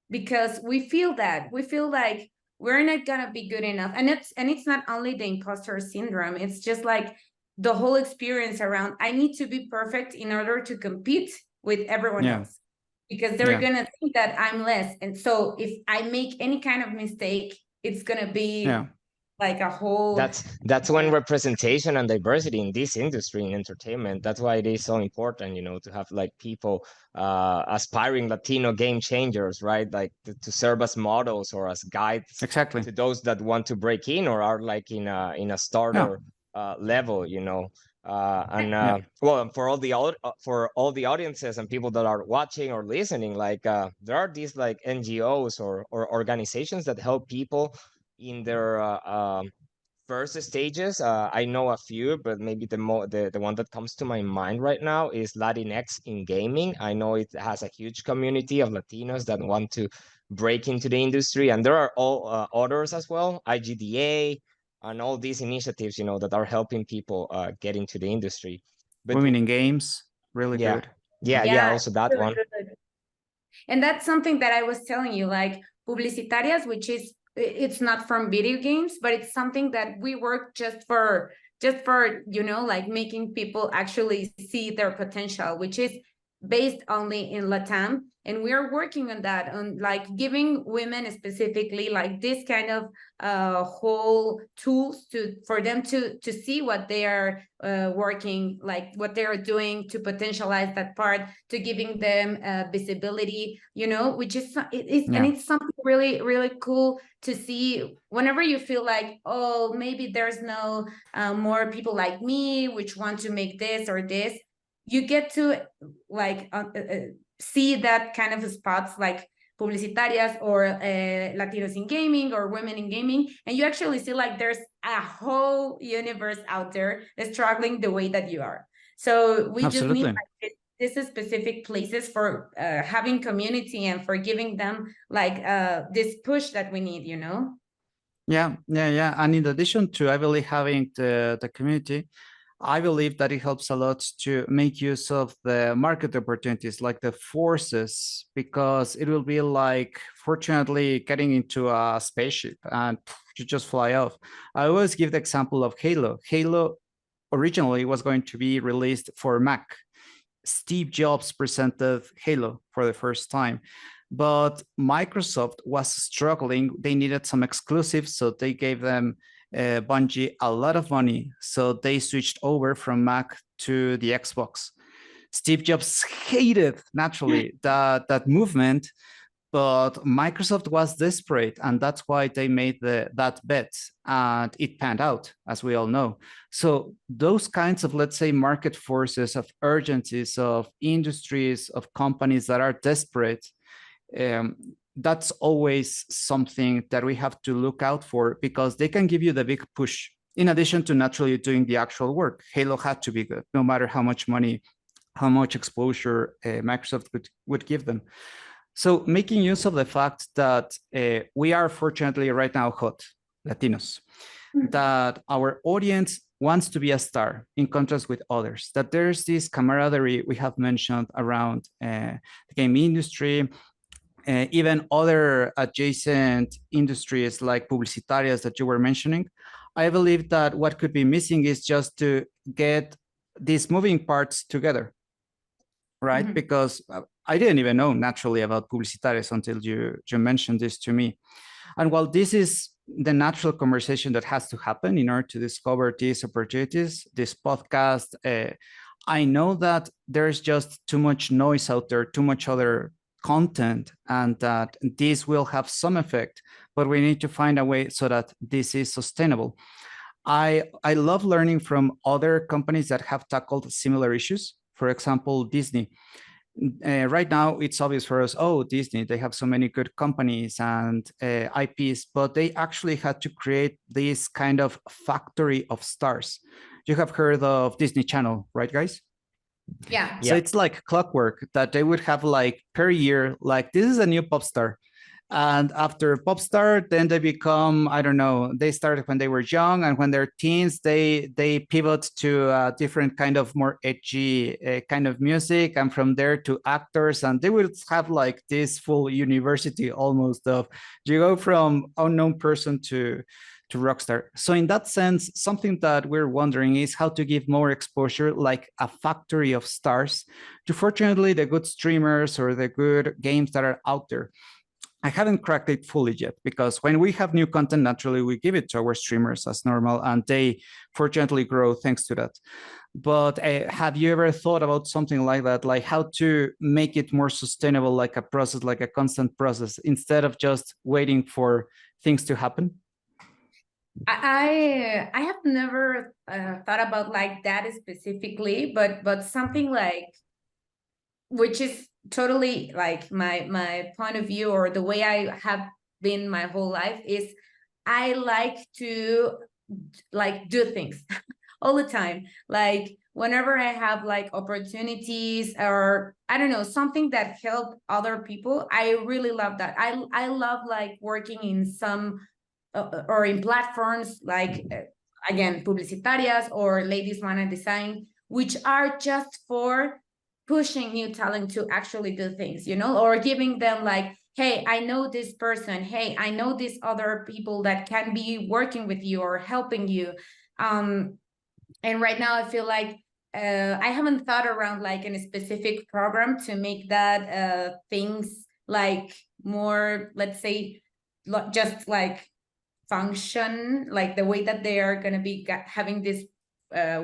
because we feel like we're not gonna be good enough. And it's not only the imposter syndrome, it's just like the whole experience around, I need to be perfect in order to compete with everyone else, because they're gonna think that I'm less. And so if I make any kind of mistake, it's gonna be like a whole. That's when representation and diversity in this industry in entertainment, that's why it is so important, to have like people aspiring Latino game changers, right? Like to serve as models or as guides exactly to those that want to break in or are like in a starter level, well, for all the audiences and people that are watching or listening, like there are these like NGOs or organizations that help people in their first stages. I know a few, but maybe the one that comes to my mind right now is Latinx in gaming. I know it has a huge community of Latinos that want to break into the industry, and there are all others as well, IGDA, and all these initiatives, that are helping people get into the industry. But Women in games, really yeah, good. yeah, also that really one. good. And that's something that I was telling you, like publicitarias, which is it's not from video games, but it's something that we work just for like making people actually see their potential, which is based only in Latam. And we are working on that, on like giving women specifically like this kind of whole tools for them to see what they are working, like what they are doing, to potentialize that part, to giving them visibility, which is and it's something really, really cool to see whenever you feel like, oh, maybe there's no more people like me which want to make this or this. You get to like see that kind of spots like publicitarias or Latinos in gaming or women in gaming, and you actually see like there's a whole universe out there struggling the way that you are. So we just need like this specific places for having community and for giving them like this push that we need, Yeah. And in addition to, I believe, having the community, I believe that it helps a lot to make use of the market opportunities, like the forces, because it will be like, fortunately, getting into a spaceship and you just fly off. I always give the example of Halo. Halo originally was going to be released for Mac. Steve Jobs presented Halo for the first time, but Microsoft was struggling. They needed some exclusives, so they gave them Bungie a lot of money, so they switched over from Mac to the Xbox. Steve Jobs hated, naturally, that movement, but Microsoft was desperate, and that's why they made that bet, and it panned out, as we all know. So those kinds of, let's say, market forces, of urgencies, of industries, of companies that are desperate, that's always something that we have to look out for, because they can give you the big push, in addition to naturally doing the actual work. Halo had to be good, no matter how much money, how much exposure Microsoft would give them. So making use of the fact that we are fortunately right now hot, Latinos, that our audience wants to be a star in contrast with others, that there's this camaraderie we have mentioned around the game industry, even other adjacent industries like publicitarias that you were mentioning. I believe that what could be missing is just to get these moving parts together, right? Because I didn't even know naturally about publicitarias until you mentioned this to me. And while this is the natural conversation that has to happen in order to discover these opportunities, this podcast, I know that there's just too much noise out there, too much other content, and that this will have some effect, but we need to find a way so that this is sustainable. I love learning from other companies that have tackled similar issues. For example, Disney. Right now, it's obvious for us, oh, Disney, they have so many good companies and IPs, but they actually had to create this kind of factory of stars. You have heard of Disney Channel, right, guys? Yeah. So it's like clockwork, that they would have like per year, like this is a new pop star. And after pop star, then they become, I don't know, they started when they were young, and when they're teens, they pivot to a different kind of more edgy kind of music, and from there to actors, and they would have like this full university almost of, you go from unknown person to rockstar. So in that sense, something that we're wondering is how to give more exposure, like a factory of stars, to fortunately the good streamers or the good games that are out there. I haven't cracked it fully yet, because when we have new content, naturally we give it to our streamers as normal, and they fortunately grow thanks to that. But have you ever thought about something like that, like how to make it more sustainable, like a process, like a constant process, instead of just waiting for things to happen? I have never thought about like that specifically, but something like, which is totally like my point of view, or the way I have been my whole life, is I like to like do things all the time. Like whenever I have like opportunities, or I don't know, something that help other people, I really love that. I love like working in some or in platforms like again publicitarias or ladies wanna design, which are just for pushing new talent to actually do things, you know, or giving them like, hey, I know this person, hey, I know these other people that can be working with you or helping you. And right now I feel like I haven't thought around like in a specific program to make that things like more, let's say, just like function, like the way that they are going to be having this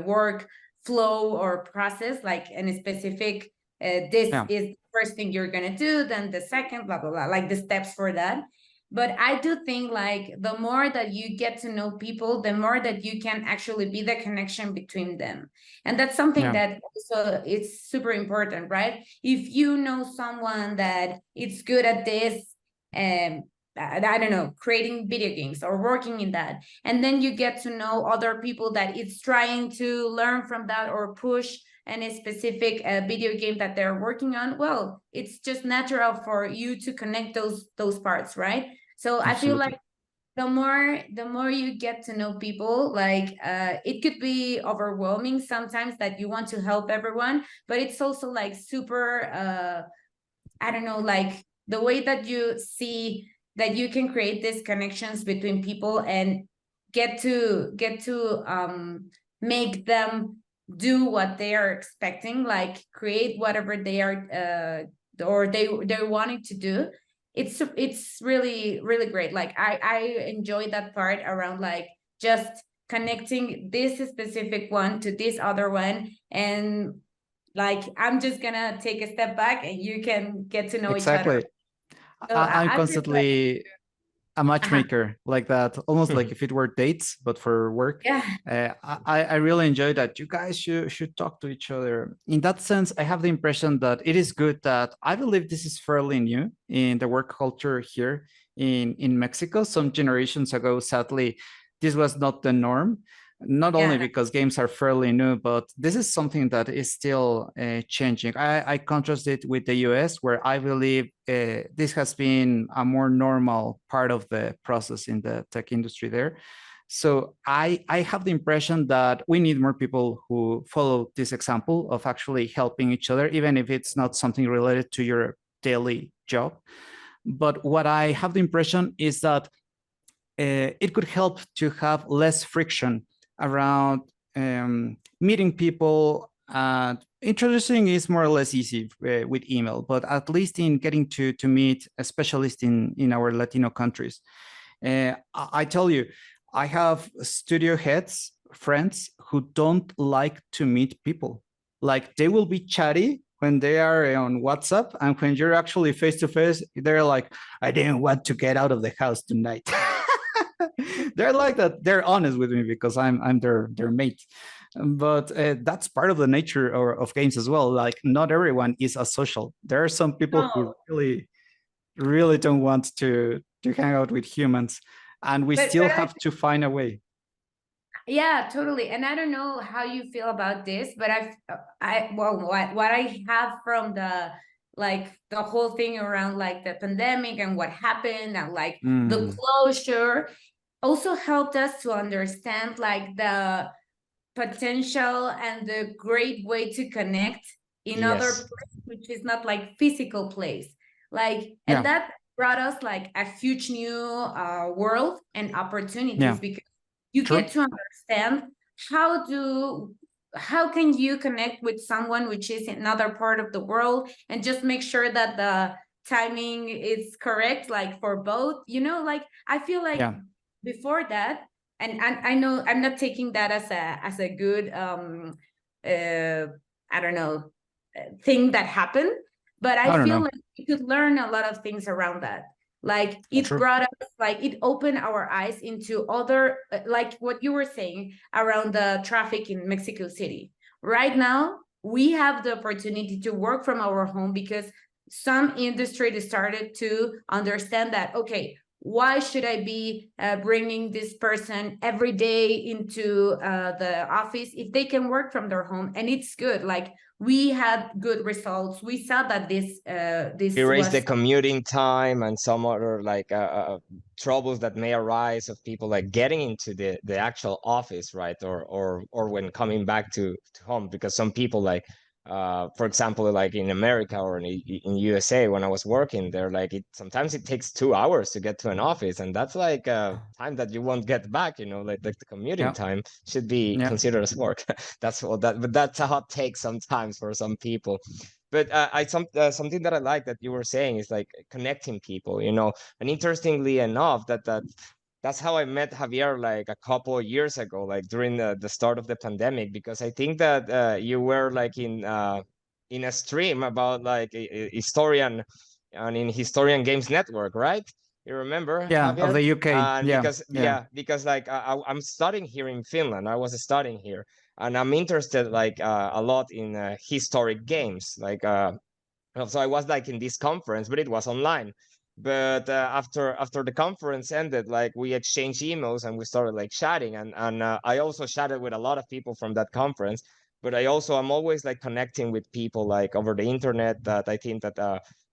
work flow or process, like in a specific, this Yeah. is the first thing you're going to do, then the second, blah, blah, blah, like the steps for that. But I do think like the more that you get to know people, the more that you can actually be the connection between them. And that's something Yeah. that also it's super important, right? If you know someone that it's good at this, um, I don't know, creating video games or working in that, and then you get to know other people that it's trying to learn from that or push any specific video game that they're working on, well, it's just natural for you to connect those parts, right? So I feel like Absolutely. the more you get to know people, like it could be overwhelming sometimes that you want to help everyone, but it's also like super I don't know, like the way that you see that you can create these connections between people and get to make them do what they are expecting, like create whatever they are or they're wanting to do. It's really really great. Like I enjoy that part around like just connecting this specific one to this other one, and like I'm just gonna take a step back and you can get to know each other. Exactly. So I'm I feel like constantly a matchmaker like that, almost like if it were dates, but for work. yeah. I really enjoy that. You guys should talk to each other. In that sense, I have the impression that it is good that I believe this is fairly new in the work culture here in Mexico. Some generations ago, sadly, this was not the norm. Not only Yeah. because games are fairly new, but this is something that is still changing. I contrast it with the US, where I believe this has been a more normal part of the process in the tech industry there. So I have the impression that we need more people who follow this example of actually helping each other, even if it's not something related to your daily job. But what I have the impression is that it could help to have less friction around meeting people. And introducing is more or less easy with email, but at least in getting to meet a specialist in our Latino countries. I tell you, I have studio heads, friends who don't like to meet people. Like they will be chatty when they are on WhatsApp, and when you're actually face to face, they're like, I didn't want to get out of the house tonight. They're like that. They're honest with me because I'm their mate. But that's part of the nature of games as well. Like not everyone is as social. There are some people who No, really don't want to hang out with humans, and we but still have to find a way. yeah, totally. And I don't know how you feel about this, but I well, what I have from the like the whole thing around like the pandemic and what happened and like the Mm, closure also helped us to understand like the potential and the great way to connect in other Yes. place, which is not like physical place. Like, and yeah, that brought us like a huge new world and yeah, opportunities, because you get true. to understand how do how can you connect with someone which is in another part of the world, and just make sure that the timing is correct, like for both, you know. Like I feel like Yeah, before that, and I know I'm not taking that as a good I don't know thing that happened, but I I don't feel know. like you could learn a lot of things around that. Like it True. brought us, like it opened our eyes into other, like what you were saying around the traffic in Mexico City. Right now, we have the opportunity to work from our home because some industry started to understand that, okay, why should I be bringing this person every day into the office if they can work from their home? And it's good. Like we had good results. We saw that this Erase the was commuting time and some other like troubles that may arise of people like getting into the actual office, right? Or when coming back to home, because some people like for example, like in America or in USA, when I was working there, like sometimes it takes 2 hours to get to an office, and that's like time that you won't get back, you know, like the commuting Yeah. time should be Yeah. considered as work. That's all that, but that's a hot take sometimes for some people. But something that I like that you were saying is like connecting people, you know. And interestingly enough, that's how I met Javier like a couple of years ago, like during the start of the pandemic, because I think that you were like in a stream about like a historian and in Historian Games Network, right? You remember, Yeah, of Javier? the UK. And Yeah. because Yeah. yeah, because like I'm studying here in Finland. I was studying here, and I'm interested like a lot in historic games. Like so I was like in this conference, but it was online. But after the conference ended, like we exchanged emails and we started like chatting, and I also chatted with a lot of people from that conference. But I'm always like connecting with people like over the internet that I think that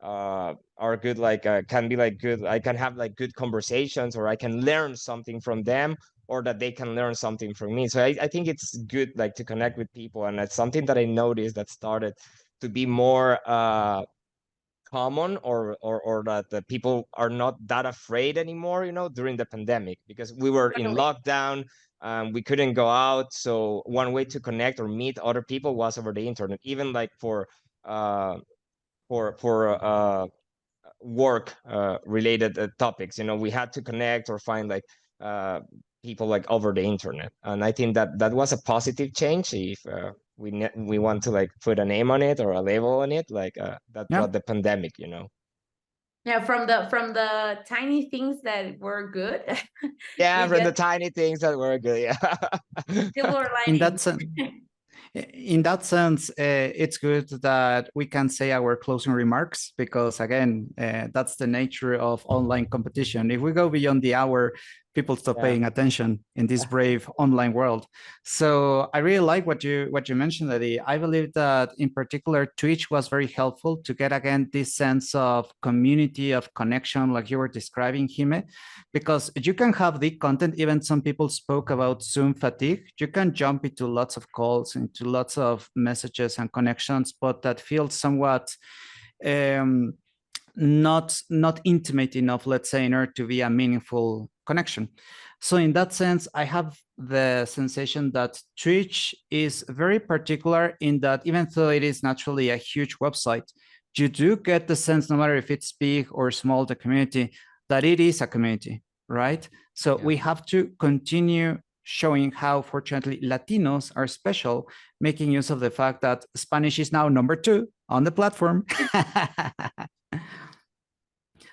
are good, like can be like good. I can have like good conversations, or I can learn something from them, or that they can learn something from me. So I think it's good like to connect with people, and it's something that I noticed that started to be more common, or that the people are not that afraid anymore, you know, during the pandemic, because we were in totally. lockdown. We couldn't go out, so one way to connect or meet other people was over the internet, even like uh for work related topics, you know. We had to connect or find like uh people like over the internet, and I think that that was a positive change. If we want to like put a name on it or a label on it, like that Yeah. brought the pandemic, you know. Yeah, from the tiny things that were good, Yeah, we from the get tiny things that were good. Yeah. silver In that linings. sense, it's good that we can say our closing remarks because, again, that's the nature of online competition. If we go beyond the hour, people stop Yeah. paying attention in this brave online world. So I really like what you mentioned, Eddie. I believe that in particular, Twitch was very helpful to get again this sense of community, of connection, like you were describing, Jime, because you can have the content. Even some people spoke about Zoom fatigue. You can jump into lots of calls, into lots of messages and connections, but that feels somewhat um, not intimate enough, let's say, in order to be a meaningful connection. So in that sense, I have the sensation that Twitch is very particular in that even though it is naturally a huge website, you do get the sense, no matter if it's big or small, the community, that it is a community, right? So Yeah. we have to continue showing how, fortunately, Latinos are special, making use of the fact that Spanish is now number 2 on the platform.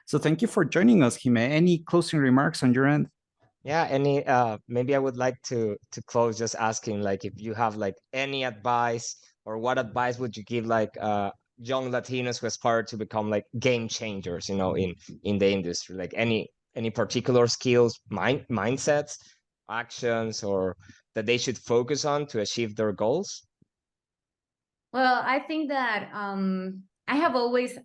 So thank you for joining us, Jime. Any closing remarks on your end? Yeah, any maybe I would like to close just asking like if you have like any advice, or what advice would you give like young Latinos who aspire to become like game changers, you know, in the industry, like any particular skills, mindsets, actions, or that they should focus on to achieve their goals? Well, I think that I have always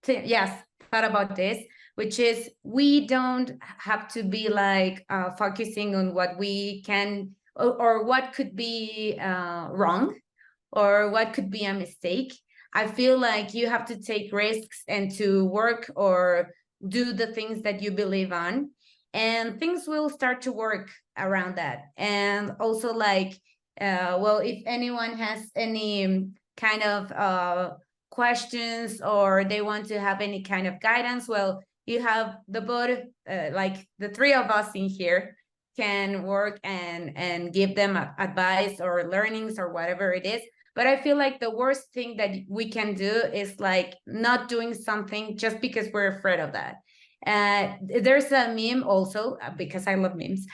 yes, thought about this, which is we don't have to be like focusing on what we can, or what could be wrong, or what could be a mistake. I feel like you have to take risks and to work or do the things that you believe on, and things will start to work around that. And also, like, well, if anyone has any kind of questions, or they want to have any kind of guidance, well, you have the both, like the three of us in here can work and give them advice or learnings or whatever it is. But I feel like the worst thing that we can do is like not doing something just because we're afraid of that. There's a meme also, because I love memes,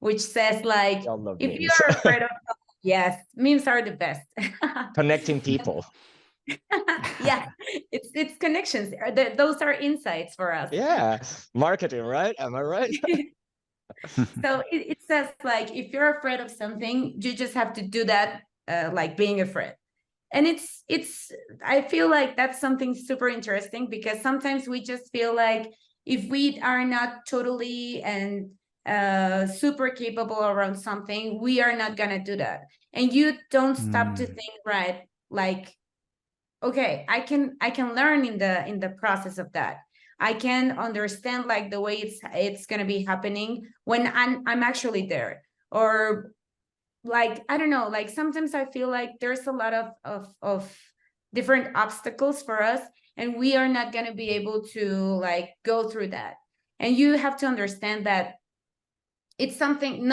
which says like, I love if memes. you're afraid of, yes, memes are the best. Connecting people. Yeah, it's connections. Those are insights for us. Yeah, marketing, right? Am I right? So it says like, if you're afraid of something, you just have to do that, like being afraid. And it's I feel like that's something super interesting, because sometimes we just feel like if we are not totally and super capable around something, we are not gonna do that. And you don't stop to think, right, like, okay, I can learn in the process of that. I can understand like the way it's gonna be happening when I'm actually there. Or like, I don't know, like sometimes I feel like there's a lot of different obstacles for us, and we are not gonna be able to like go through that. And you have to understand that it's something,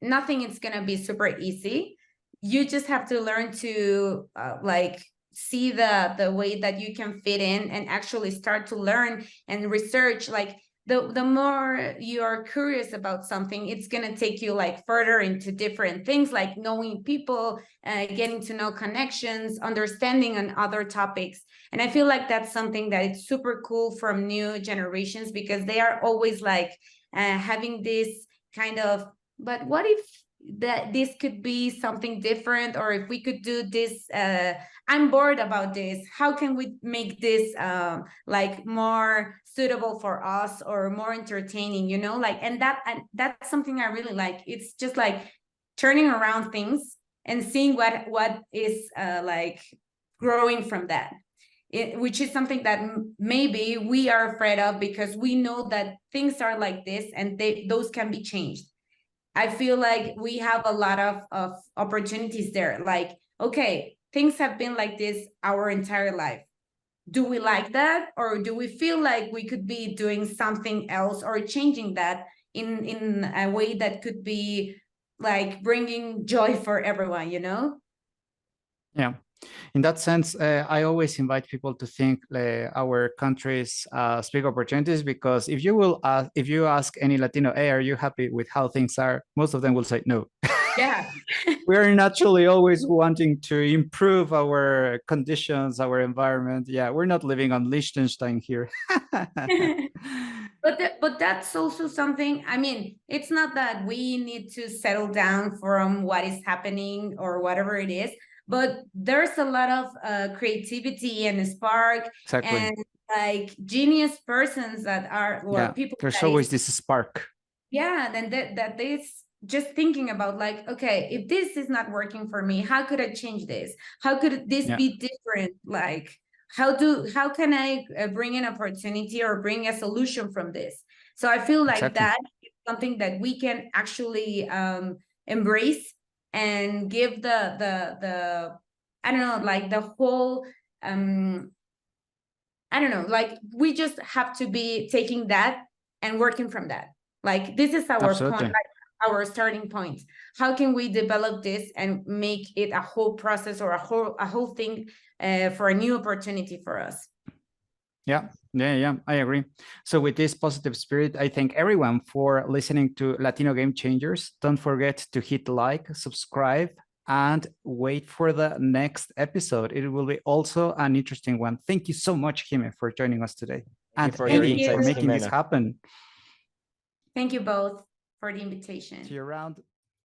nothing is gonna be super easy. You just have to learn to like see the way that you can fit in, and actually start to learn and research. Like the more you are curious about something, it's gonna take you like further into different things, like knowing people, getting to know connections, understanding on other topics. And I feel like that's something that it's super cool from new generations, because they are always like having this kind of, but what if that this could be something different, or if we could do this, I'm bored about this, how can we make this like more suitable for us, or more entertaining, you know, like, and that's something I really like. It's just like turning around things and seeing what is like growing from that. Which is something that maybe we are afraid of, because we know that things are like this, and those can be changed. I feel like we have a lot of opportunities there. Like, okay, things have been like this our entire life. Do we like that? Or do we feel like we could be doing something else, or changing that in a way that could be like bringing joy for everyone, you know? Yeah. In that sense, I always invite people to think our countries as big opportunities, because if you ask any Latino, hey, are you happy with how things are? Most of them will say no. Yeah. We're naturally always wanting to improve our conditions, our environment. Yeah, we're not living on Liechtenstein here. But that's also something, I mean, it's not that we need to settle down from what is happening or whatever it is, but there's a lot of creativity and spark, Exactly. and like genius persons that are, or Yeah, people there's that always is, this spark. yeah, then that is just thinking about like, okay, if this is not working for me, how could I change this? How could this Yeah. be different? Like, how can I bring an opportunity or bring a solution from this? So I feel like Exactly. that is something that we can actually embrace, and give the I don't know, like the whole I don't know, like we just have to be taking that and working from that. Like, this is our point, Absolutely. like our starting point. How can we develop this and make it a whole process, or a whole thing for a new opportunity for us? Yeah, I agree. So with this positive spirit, I thank everyone for listening to Latino Game Changers. Don't forget to hit like, subscribe, and wait for the next episode. It will be also an interesting one. Thank you so much, Jime, for joining us today. Thank you And for your Eddie, for insights, making this Ximena. happen. Thank you both for the invitation. See you around.